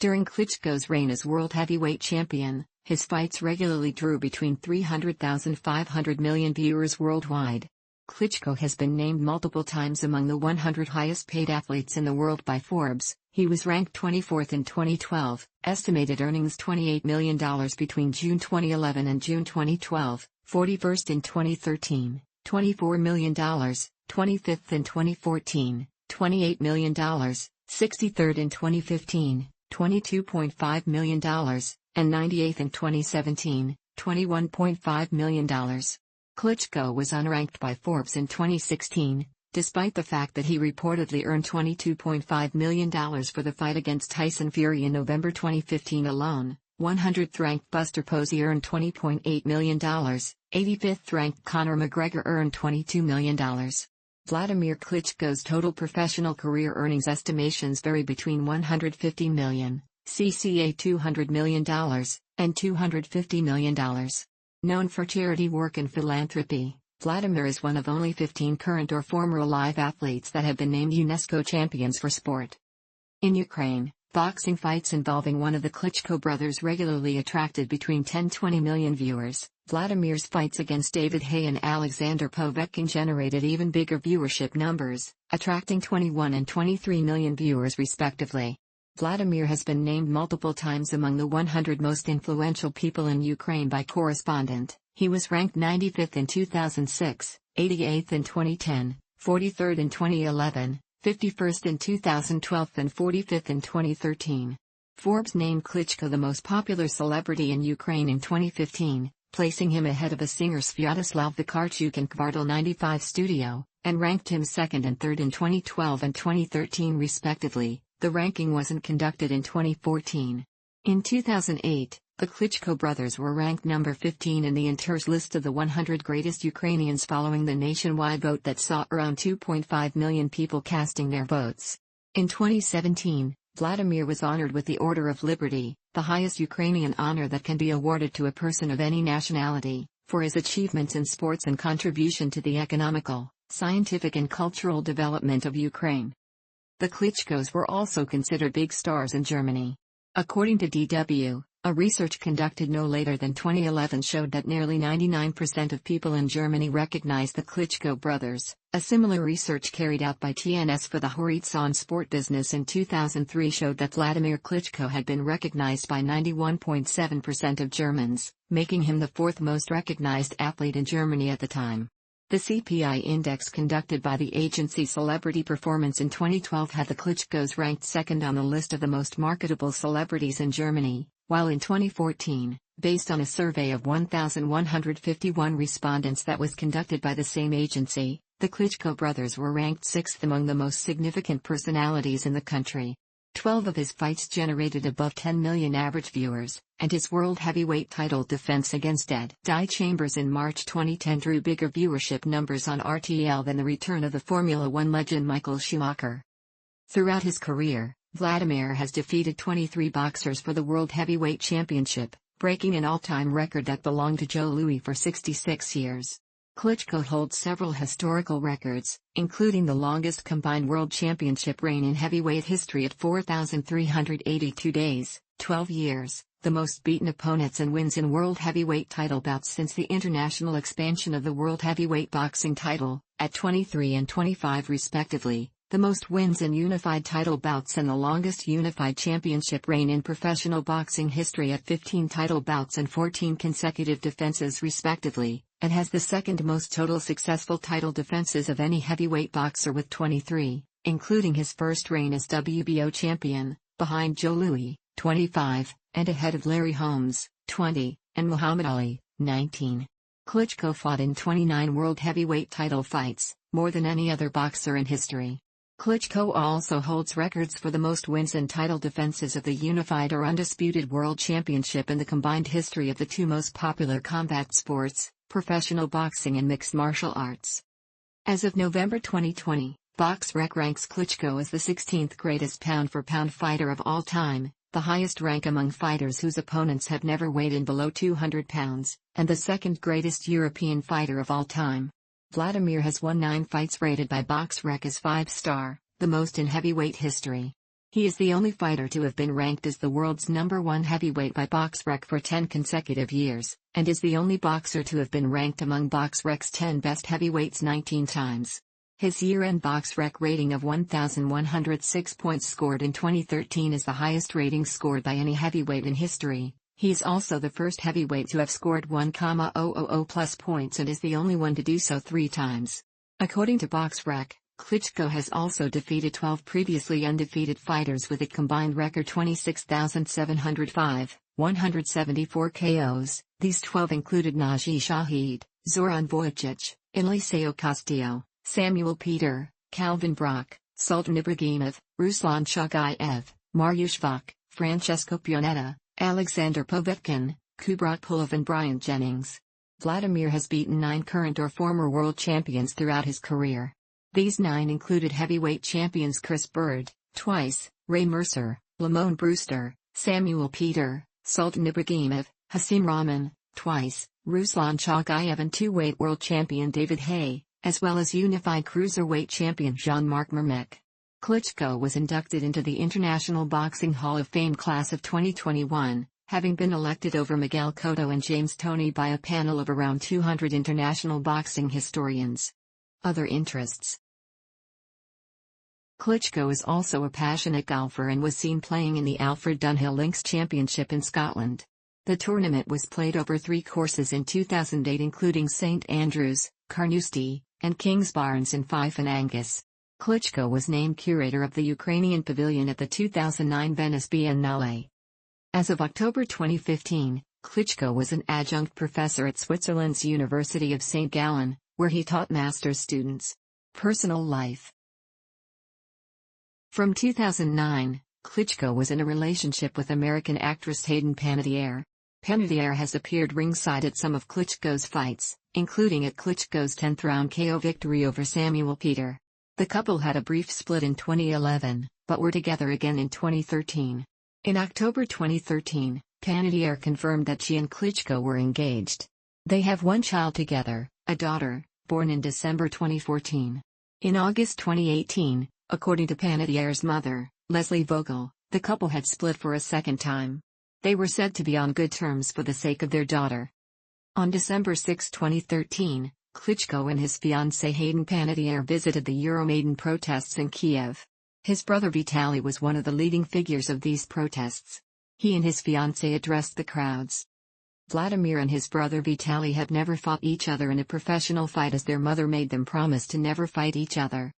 During Klitschko's reign as world heavyweight champion, his fights regularly drew between 300,000 and 500 million viewers worldwide. Klitschko has been named multiple times among the 100 highest-paid athletes in the world by Forbes. He was ranked 24th in 2012, estimated earnings $28 million between June 2011 and June 2012, 41st in 2013, $24 million, 25th in 2014, $28 million, 63rd in 2015, $22.5 million, and 98th in 2017, $21.5 million. Klitschko was unranked by Forbes in 2016, despite the fact that he reportedly earned $22.5 million for the fight against Tyson Fury in November 2015 alone. 100th ranked Buster Posey earned $20.8 million, 85th ranked Conor McGregor earned $22 million. Wladimir Klitschko's total professional career earnings estimations vary between $150 million, cca $200 million, and $250 million. Known for charity work and philanthropy, Wladimir is one of only 15 current or former alive athletes that have been named UNESCO champions for sport. In Ukraine, boxing fights involving one of the Klitschko brothers regularly attracted between 10–20 million viewers. Vladimir's fights against David Haye and Alexander Povetkin generated even bigger viewership numbers, attracting 21 and 23 million viewers respectively. Wladimir has been named multiple times among the 100 most influential people in Ukraine by Correspondent. He was ranked 95th in 2006, 88th in 2010, 43rd in 2011, 51st in 2012 and 45th in 2013. Forbes named Klitschko the most popular celebrity in Ukraine in 2015, placing him ahead of a singer Sviatoslav Vakarchuk and Kvartal 95 Studio, and ranked him second and third in 2012 and 2013 respectively. The ranking wasn't conducted in 2014. In 2008, the Klitschko brothers were ranked number 15 in the Inter's list of the 100 greatest Ukrainians following the nationwide vote that saw around 2.5 million people casting their votes. In 2017, Wladimir was honored with the Order of Liberty, the highest Ukrainian honor that can be awarded to a person of any nationality, for his achievements in sports and contribution to the economical, scientific and cultural development of Ukraine. The Klitschkos were also considered big stars in Germany. According to DW, A research conducted no later than 2011 showed that nearly 99% of people in Germany recognize the Klitschko brothers. A similar research carried out by TNS for the Horizon sport business in 2003 showed that Wladimir Klitschko had been recognized by 91.7% of Germans, making him the fourth most recognized athlete in Germany at the time. The CPI index conducted by the agency Celebrity Performance in 2012 had the Klitschkos ranked second on the list of the most marketable celebrities in Germany, while in 2014, based on a survey of 1,151 respondents that was conducted by the same agency, the Klitschko brothers were ranked sixth among the most significant personalities in the country. 12 of his fights generated above 10 million average viewers, and his world heavyweight title defense against Ed Die Chambers in March 2010 drew bigger viewership numbers on RTL than the return of the Formula One legend Michael Schumacher. Throughout his career, Wladimir has defeated 23 boxers for the World Heavyweight Championship, breaking an all-time record that belonged to Joe Louis for 66 years. Klitschko holds several historical records, including the longest combined world championship reign in heavyweight history at 4,382 days, 12 years, the most beaten opponents and wins in world heavyweight title bouts since the international expansion of the world heavyweight boxing title, at 23 and 25 respectively, the most wins in unified title bouts and the longest unified championship reign in professional boxing history at 15 title bouts and 14 consecutive defenses respectively, and has the second most total successful title defenses of any heavyweight boxer with 23, including his first reign as WBO champion, behind Joe Louis, 25, and ahead of Larry Holmes, 20, and Muhammad Ali, 19. Klitschko fought in 29 world heavyweight title fights, more than any other boxer in history. Klitschko also holds records for the most wins and title defenses of the unified or undisputed world championship in the combined history of the two most popular combat sports, professional boxing and mixed martial arts. As of November 2020, BoxRec ranks Klitschko as the 16th greatest pound-for-pound fighter of all time, the highest rank among fighters whose opponents have never weighed in below 200 pounds, and the second greatest European fighter of all time. Wladimir has won 9 fights rated by BoxRec as 5-star, the most in heavyweight history. He is the only fighter to have been ranked as the world's #1 heavyweight by BoxRec for 10 consecutive years, and is the only boxer to have been ranked among BoxRec's 10 best heavyweights 19 times. His year-end BoxRec rating of 1,106 points scored in 2013 is the highest rating scored by any heavyweight in history. He is also the first heavyweight to have scored 1,000 plus points and is the only one to do so 3 times. According to BoxRec, Klitschko has also defeated 12 previously undefeated fighters with a combined record 26,705, 174 KOs. These 12 included Naji Shahid, Zoran Vujicic, Eliseo Castillo, Samuel Peter, Calvin Brock, Sultan Ibragimov, Ruslan Chagayev, Mariusz Vuk, Francesco Pionetta, Alexander Povetkin, Kubrat Pulev and Brian Jennings. Wladimir has beaten 9 current or former world champions throughout his career. These 9 included heavyweight champions Chris Bird, twice, Ray Mercer, Lamone Brewster, Samuel Peter, Sultan Ibragimov, Hasim Rahman, twice, Ruslan Chagayev and 2-weight world champion David Haye, as well as unified cruiserweight champion Jean-Marc Mermec. Klitschko was inducted into the International Boxing Hall of Fame class of 2021, having been elected over Miguel Cotto and James Toney by a panel of around 200 international boxing historians. Other interests. Klitschko is also a passionate golfer and was seen playing in the Alfred Dunhill Links Championship in Scotland. The tournament was played over 3 courses in 2008 including St Andrews, Carnoustie, and Kingsbarns in Fife and Angus. Klitschko was named curator of the Ukrainian Pavilion at the 2009 Venice Biennale. As of October 2015, Klitschko was an adjunct professor at Switzerland's University of St. Gallen, where he taught master's students. Personal life. From 2009, Klitschko was in a relationship with American actress Hayden Panettiere. Panettiere has appeared ringside at some of Klitschko's fights, including at Klitschko's 10th round KO victory over Samuel Peter. The couple had a brief split in 2011, but were together again in 2013. In October 2013, Panettiere confirmed that she and Klitschko were engaged. They have 1 child together, a daughter, born in December 2014. In August 2018, according to Panettiere's mother, Leslie Vogel, the couple had split for a second time. They were said to be on good terms for the sake of their daughter. On December 6, 2013, Klitschko and his fiancée Hayden Panettiere visited the Euromaidan protests in Kiev. His brother Vitaly was one of the leading figures of these protests. He and his fiancée addressed the crowds. Vladimir and his brother Vitaly have never fought each other in a professional fight, as their mother made them promise to never fight each other.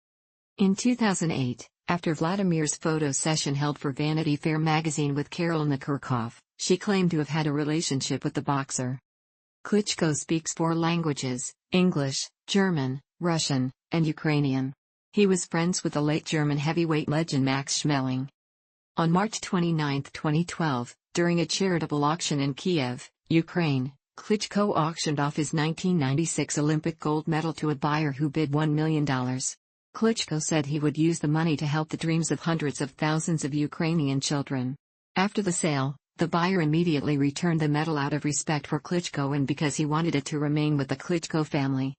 In 2008, after Vladimir's photo session held for Vanity Fair magazine with Kirill Nikurkov, she claimed to have had a relationship with the boxer. Klitschko speaks 4 languages: English, German, Russian, and Ukrainian. He was friends with the late German heavyweight legend Max Schmeling. On March 29, 2012, during a charitable auction in Kiev, Ukraine, Klitschko auctioned off his 1996 Olympic gold medal to a buyer who bid $1 million. Klitschko said he would use the money to help the dreams of hundreds of thousands of Ukrainian children. After the sale, the buyer immediately returned the medal out of respect for Klitschko and because he wanted it to remain with the Klitschko family.